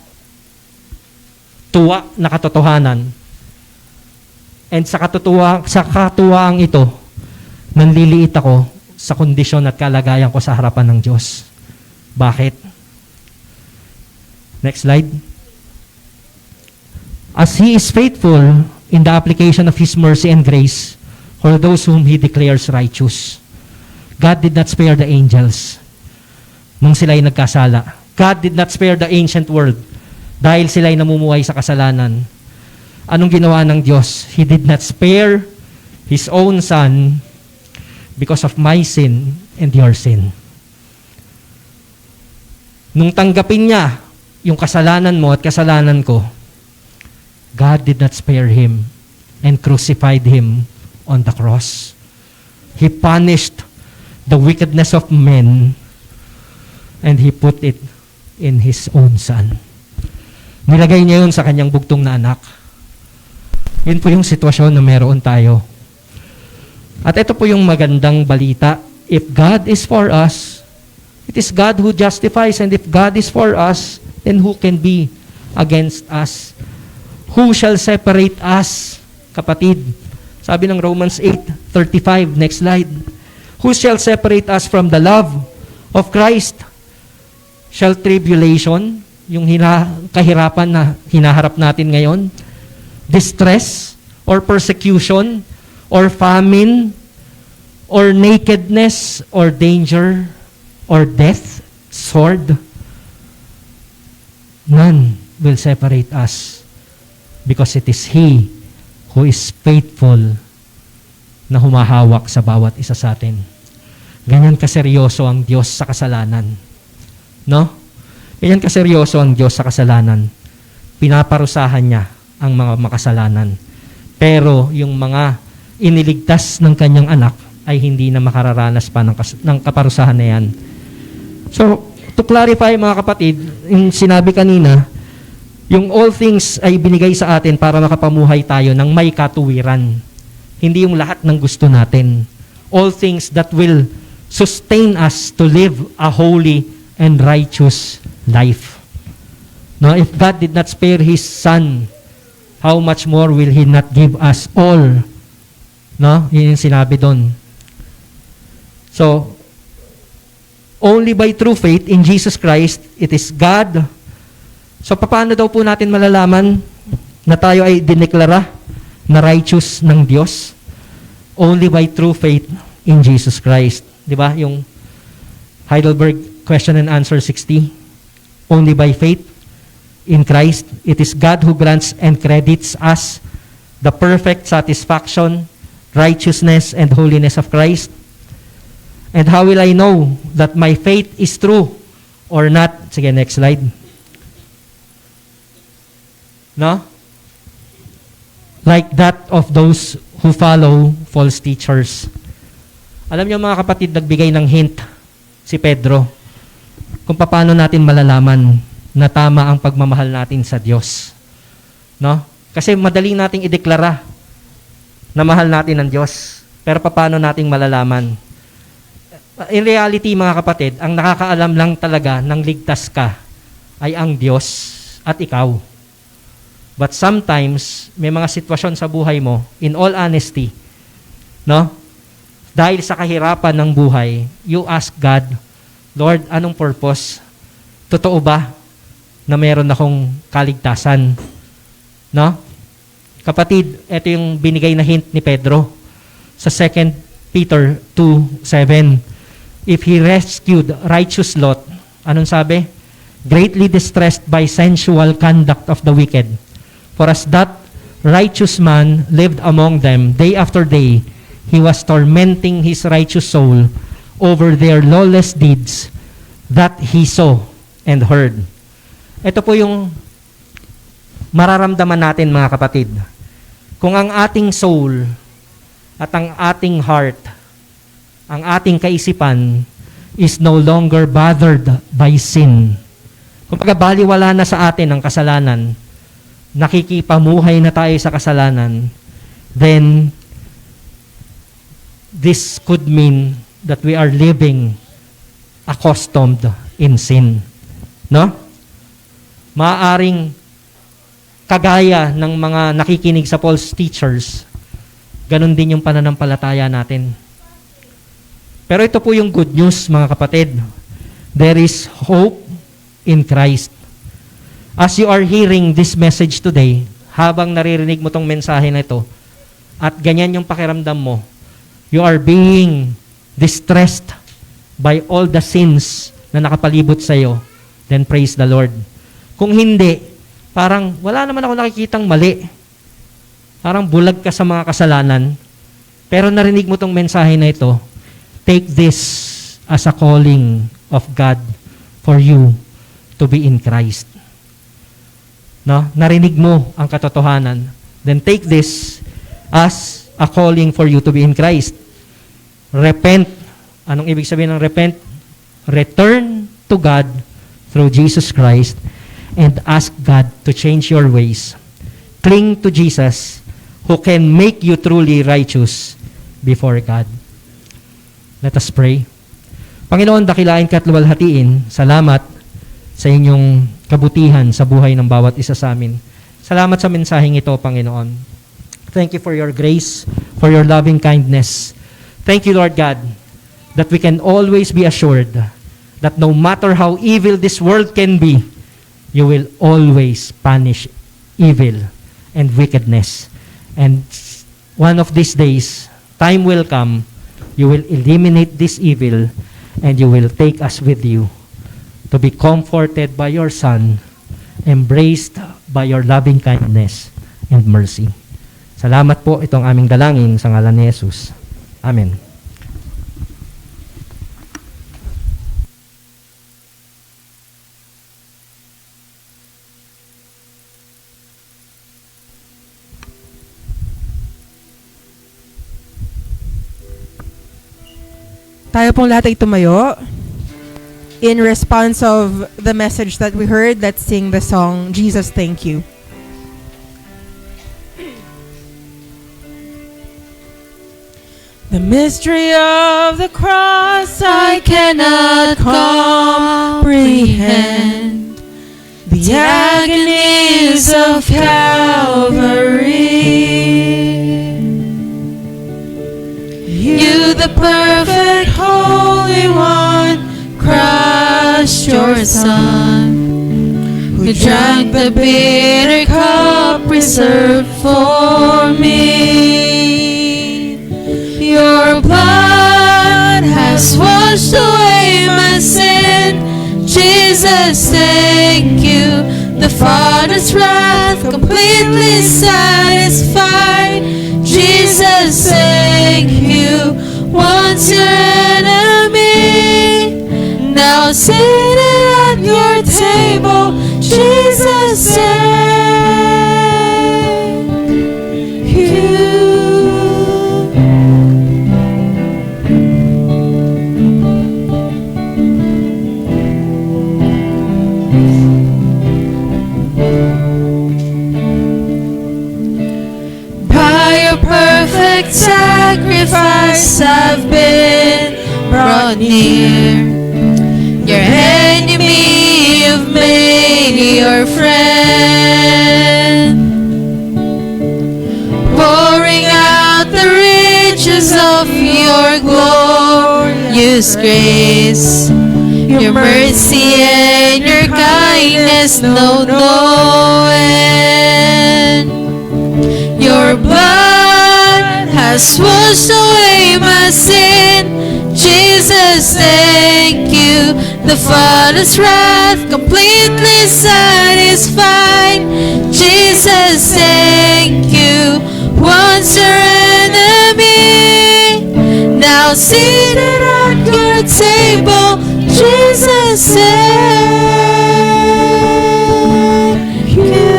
na katotohanan. And sa katuwaang ito, nanliliit ako sa kondisyon at kalagayan ko sa harapan ng Diyos. Bakit? Next slide. As He is faithful in the application of His mercy and grace for those whom He declares righteous. God did not spare the angels nung sila'y nagkasala. God did not spare the ancient world dahil sila'y namumuhay sa kasalanan. Anong ginawa ng Diyos? He did not spare His own Son because of my sin and your sin. Nung tanggapin niya yung kasalanan mo at kasalanan ko, God did not spare Him and crucified Him on the cross. He punished the wickedness of men and He put it in His own Son. Nilagay niya yun sa kanyang bugtong na anak. Yun po yung sitwasyon na meron tayo. At ito po yung magandang balita. If God is for us, it is God who justifies, and if God is for us, then who can be against us? Who shall separate us, kapatid? Sabi ng Romans 8:35, next slide. Who shall separate us from the love of Christ? Shall tribulation, yung kahirapan na hinaharap natin ngayon, distress, or persecution, or famine, or nakedness, or danger, or death, sword? None will separate us because it is He who is faithful na humahawak sa bawat isa sa atin. Ganyan kaseryoso ang Diyos sa kasalanan. No? Ganyan kaseryoso ang Diyos sa kasalanan. Pinaparusahan niya ang mga makasalanan. Pero yung mga iniligtas ng kanyang anak ay hindi na makararanas pa ng kaparusahan na yan. So, to clarify mga kapatid, yung sinabi kanina, yung all things ay binigay sa atin para makapamuhay tayo ng may katuwiran. Hindi yung lahat ng gusto natin. All things that will sustain us to live a holy and righteous life. No, if God did not spare His Son, how much more will He not give us all? No? Yun yung sinabi doon. So, only by true faith in Jesus Christ, it is God. So, paano daw po natin malalaman na tayo ay dineklara na righteous ng Diyos? Only by true faith in Jesus Christ. Di ba? Yung Heidelberg Question and Answer 60. Only by faith in Christ, it is God who grants and credits us the perfect satisfaction, righteousness, and holiness of Christ. And how will I know that my faith is true or not? Sige, next slide. No? Like that of those who follow false teachers. Alam niyo mga kapatid, nagbigay ng hint si Pedro kung paano natin malalaman na tama ang pagmamahal natin sa Diyos. No? Kasi madali nating ideklara na mahal natin ang Diyos. Pero paano nating malalaman? In reality, mga kapatid, ang nakakaalam lang talaga ng ligtas ka ay ang Diyos at ikaw. But sometimes, may mga sitwasyon sa buhay mo, in all honesty, no? Dahil sa kahirapan ng buhay, you ask God, Lord, anong purpose? Totoo ba na meron akong kaligtasan? No? Kapatid, ito yung binigay na hint ni Pedro sa 2 Peter 2:7. If he rescued righteous Lot, anong sabi? Greatly distressed by sensual conduct of the wicked. For as that righteous man lived among them day after day, he was tormenting his righteous soul over their lawless deeds that he saw and heard. Ito po yung mararamdaman natin, mga kapatid. Kung ang ating soul at ang ating heart, ang ating kaisipan is no longer bothered by sin. Kung baliwala na sa atin ang kasalanan, nakikipamuhay na tayo sa kasalanan, then this could mean that we are living accustomed in sin. No? Maaaring kagaya ng mga nakikinig sa false teachers, ganun din yung pananampalataya natin. Pero ito po yung good news, mga kapatid. There is hope in Christ. As you are hearing this message today, habang naririnig mo tong mensahe na ito, at ganyan yung pakiramdam mo, you are being distressed by all the sins na nakapalibot sa iyo, then praise the Lord. Kung hindi, parang wala naman ako nakikitang mali. Parang bulag ka sa mga kasalanan. Pero narinig mo tong mensahe na ito, take this as a calling of God for you to be in Christ. No? Narinig mo ang katotohanan. Then take this as a calling for you to be in Christ. Repent. Anong ibig sabihin ng repent? Return to God through Jesus Christ and ask God to change your ways. Cling to Jesus who can make you truly righteous before God. Let us pray. Panginoon, dakilain ka at luwalhatiin. Salamat sa inyong kabutihan sa buhay ng bawat isa sa amin. Salamat sa mensaheng ito, Panginoon. Thank you for your grace, for your loving kindness. Thank you, Lord God, that we can always be assured that no matter how evil this world can be, you will always punish evil and wickedness. And one of these days, time will come, you will eliminate this evil and you will take us with you to be comforted by your Son, embraced by your loving kindness and mercy. Salamat po, itong aming dalangin sa ngalan ni Jesus. Amen. Tayo pong lahat ay tumayo. In response of the message that we heard, let's sing the song, Jesus, Thank You. The mystery of the cross I cannot comprehend the agonies of Calvary. You, the perfect hope your Son, who drank the bitter cup reserved for me. Your blood has washed away my sin. Jesus, thank you. The Father's wrath completely satisfied. Jesus, thank you. Once your enemy, now seated at your table. Jesus, thank you. Perfect sacrifice I've been brought near. Your enemy you've made your friend, pouring out the riches of your glorious grace. Your mercy and your kindness know no end. Your blood has washed away my sin. Jesus, thank you. The Father's wrath completely satisfied. Jesus, thank you. Once your enemy, now seated at your table. Jesus, thank you.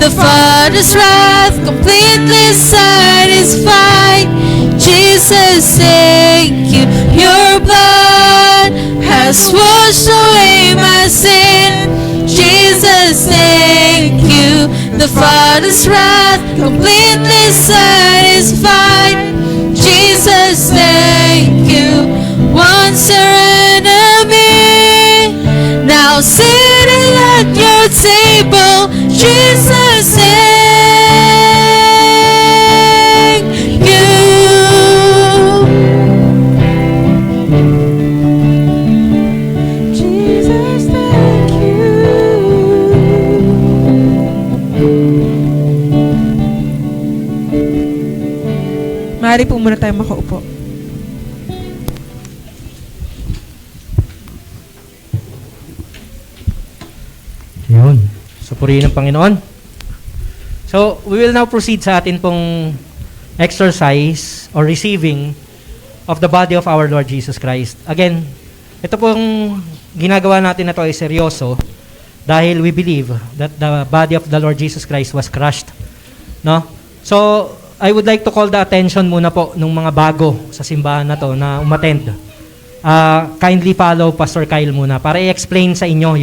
Father's wrath completely satisfied. Jesus, thank you. Your blood has washed away my sin. Jesus, thank you. The Father's wrath completely satisfied. Jesus, thank you. Once your enemy, now sitting at your table. Jesus, thank you. Jesus, thank you. Maaari po muna tayo makaupo. Yun. So, purihin ng Panginoon. So, we will now proceed sa atin pong exercise or receiving of the body of our Lord Jesus Christ. Again, ito pong ginagawa natin na ito ay seryoso dahil we believe that the body of the Lord Jesus Christ was crushed. No? So, I would like to call the attention muna po ng mga bago sa simbahan na to na umattend. Kindly follow Pastor Kyle muna para i-explain sa inyo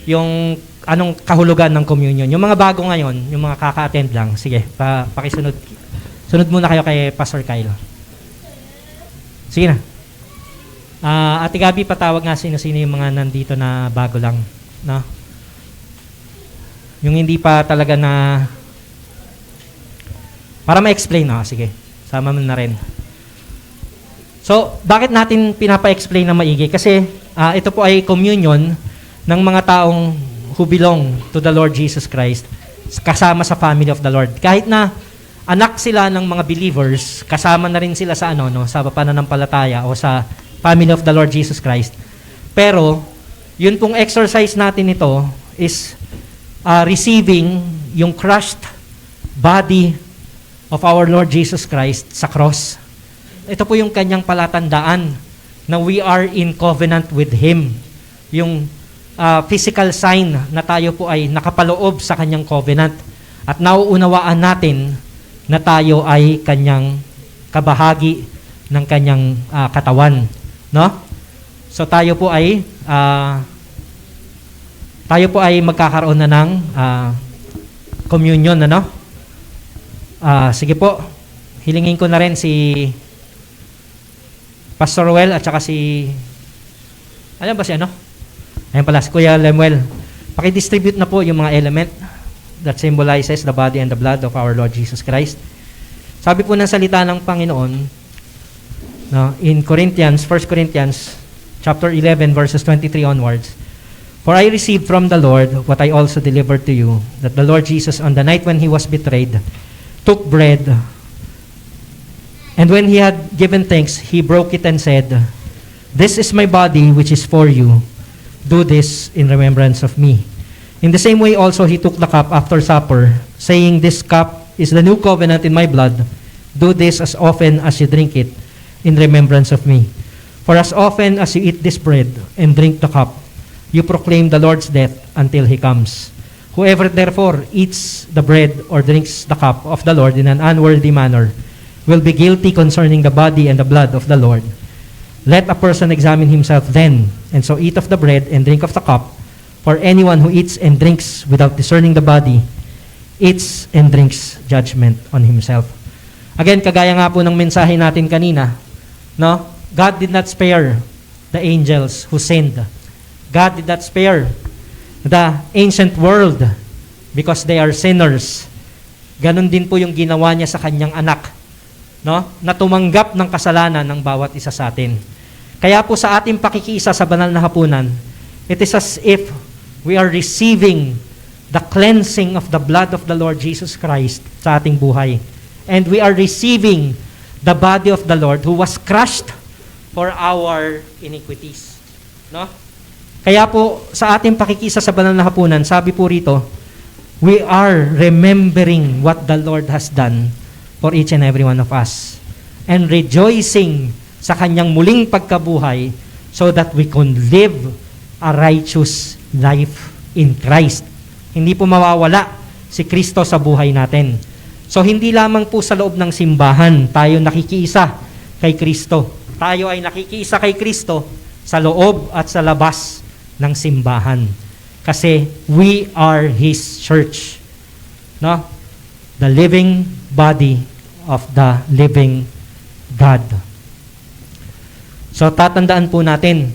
yung anong kahulugan ng communion. Yung mga bago ngayon, yung mga kaka-attend lang, sige, pakisunod. Sunod muna kayo kay Pastor Kyle. Sige na. Ate Gabi, patawag nga sino-sino yung mga nandito na bago lang. No? Yung hindi pa talaga na... Para ma-explain, sige. Sama mo na rin. So, bakit natin pinapa-explain na maigi? Kasi ito po ay communion ng mga taong who belong to the Lord Jesus Christ, kasama sa family of the Lord. Kahit na anak sila ng mga believers, kasama na rin sila sa sa pananampalataya o sa family of the Lord Jesus Christ. Pero, yun pong exercise natin ito is receiving yung crushed body of our Lord Jesus Christ sa cross. Ito po yung kanyang palatandaan na we are in covenant with Him. Yung physical sign na tayo po ay nakapaloob sa kanyang covenant. At nauunawaan natin na tayo ay kanyang kabahagi ng kanyang katawan. No? So tayo po ay magkakaroon na ng communion, ano? Sige po, hilingin ko na rin si Pastor Ruel at saka si, ano ba si ano? Ayan pala, si Kuya Lemuel. Pakidistribute na po yung mga element that symbolizes the body and the blood of our Lord Jesus Christ. Sabi po ng salita ng Panginoon, no, in Corinthians, 1 Corinthians chapter 11 verses 23 onwards, "For I received from the Lord what I also delivered to you, that the Lord Jesus on the night when He was betrayed, took bread, and when He had given thanks, He broke it and said, 'This is my body which is for you. Do this in remembrance of me.' In the same way also He took the cup after supper, saying, 'This cup is the new covenant in my blood. Do this as often as you drink it in remembrance of me. For as often as you eat this bread and drink the cup, you proclaim the Lord's death until He comes. Whoever therefore eats the bread or drinks the cup of the Lord in an unworthy manner will be guilty concerning the body and the blood of the Lord. Let a person examine himself then, and so eat of the bread and drink of the cup. For anyone who eats and drinks without discerning the body, eats and drinks judgment on himself." Again, kagaya nga po ng mensahe natin kanina, no? God did not spare the angels who sinned. God did not spare the ancient world because they are sinners. Ganon din po yung ginawa niya sa kanyang anak, no? Na tumanggap ng kasalanan ng bawat isa sa atin. Kaya po sa ating pakikiisa sa banal na hapunan, it is as if we are receiving the cleansing of the blood of the Lord Jesus Christ sa ating buhay. And we are receiving the body of the Lord who was crushed for our iniquities. No? Kaya po sa ating pakikisa sa banal na hapunan, sabi po rito, we are remembering what the Lord has done for each and every one of us and rejoicing sa kanyang muling pagkabuhay so that we can live a righteous life in Christ. Hindi po mawawala si Kristo sa buhay natin. So hindi lamang po sa loob ng simbahan tayo nakikiisa kay Kristo. Tayo ay nakikiisa kay Kristo sa loob at sa labas ng simbahan. Kasi we are His church. No? The living body of the living God. So tatandaan po natin.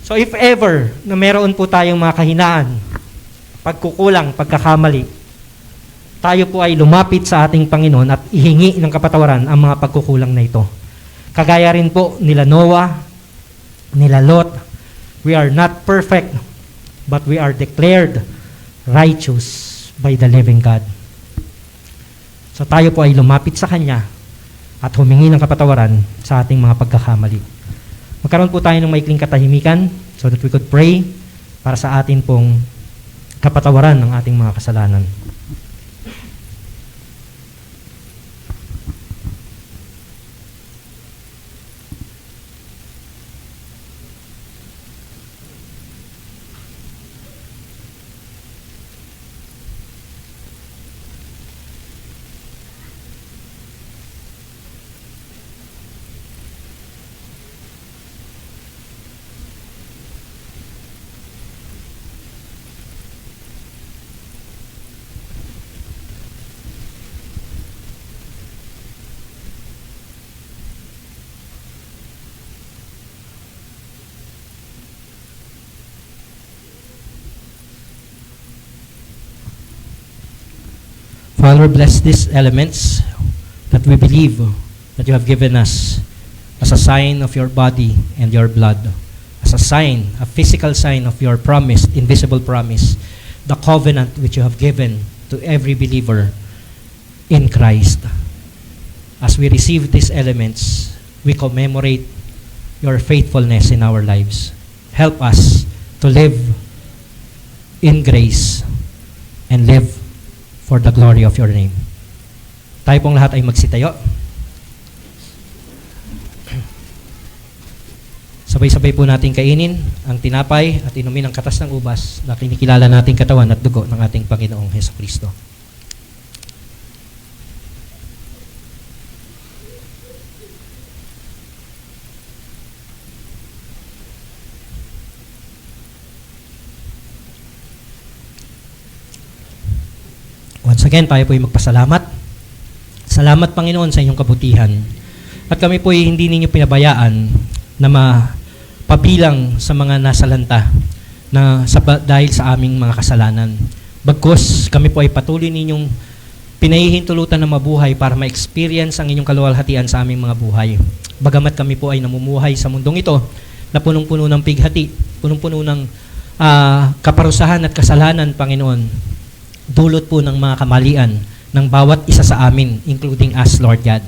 So if ever na meron po tayong mga kahinaan, pagkukulang, pagkakamali, tayo po ay lumapit sa ating Panginoon at ihingi ng kapatawaran ang mga pagkukulang na ito. Kagaya rin po nila Noah, nila Lot, we are not perfect, but we are declared righteous by the living God. So tayo po ay lumapit sa Kanya at humingi ng kapatawaran sa ating mga pagkakamali. Magkaroon po tayo ng maikling katahimikan so that we could pray para sa atin pong kapatawaran ng ating mga kasalanan. Father, bless these elements that we believe that you have given us as a sign of your body and your blood, as a sign, a physical sign of your promise, invisible promise, the covenant which you have given to every believer in Christ. As we receive these elements, we commemorate your faithfulness in our lives. Help us to live in grace and live for the glory of your name. Tayo pong lahat ay magsitayo. Sabay-sabay po natin kainin ang tinapay at inumin ang katas ng ubas na kinikilala nating katawan at dugo ng ating Panginoong Hesukristo. Once again, tayo po ay magpasalamat. Salamat, Panginoon, sa inyong kabutihan. At kami po ay hindi ninyo pinabayaan na mapabilang sa mga nasalanta na dahil sa aming mga kasalanan. Bagkus, kami po ay patuloy ninyong pinahihintulutan na mabuhay para ma-experience ang inyong kaluwalhatian sa aming mga buhay. Bagamat kami po ay namumuhay sa mundong ito na punong-puno ng pighati, punong-puno ng kaparusahan at kasalanan, Panginoon, dulot po ng mga kamalian ng bawat isa sa amin, including us, Lord God.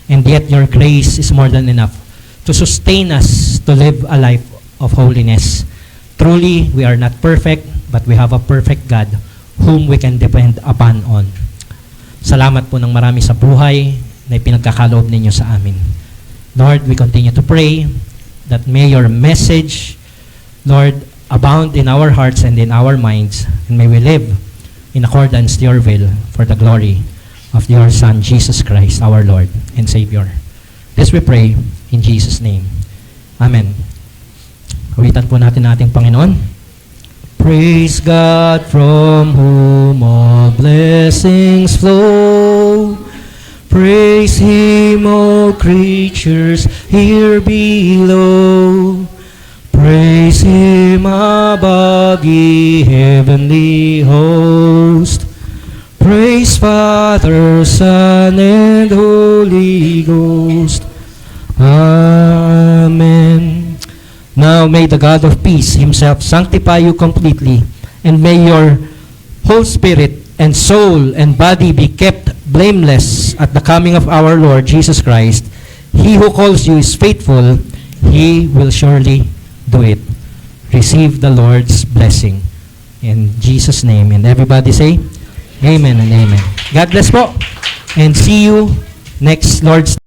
And yet, your grace is more than enough to sustain us to live a life of holiness. Truly, we are not perfect, but we have a perfect God whom we can depend upon on. Salamat po ng marami sa buhay na ipinagkakaloob ninyo sa amin. Lord, we continue to pray that may your message, Lord, abound in our hearts and in our minds, and may we live in accordance to your will for the glory of your Son, Jesus Christ, our Lord and Savior. This we pray in Jesus' name. Amen. Awitan po natin ating Panginoon. Praise God from whom all blessings flow. Praise Him, all creatures here below. Praise Him above, ye heavenly host. Praise Father, Son, and Holy Ghost. Amen. Now may the God of peace Himself sanctify you completely, and may your whole spirit and soul and body be kept blameless at the coming of our Lord Jesus Christ. He who calls you is faithful. He will surely do it. Receive the Lord's blessing. In Jesus' name. And everybody say, Amen and Amen. God bless po. And see you next Lord's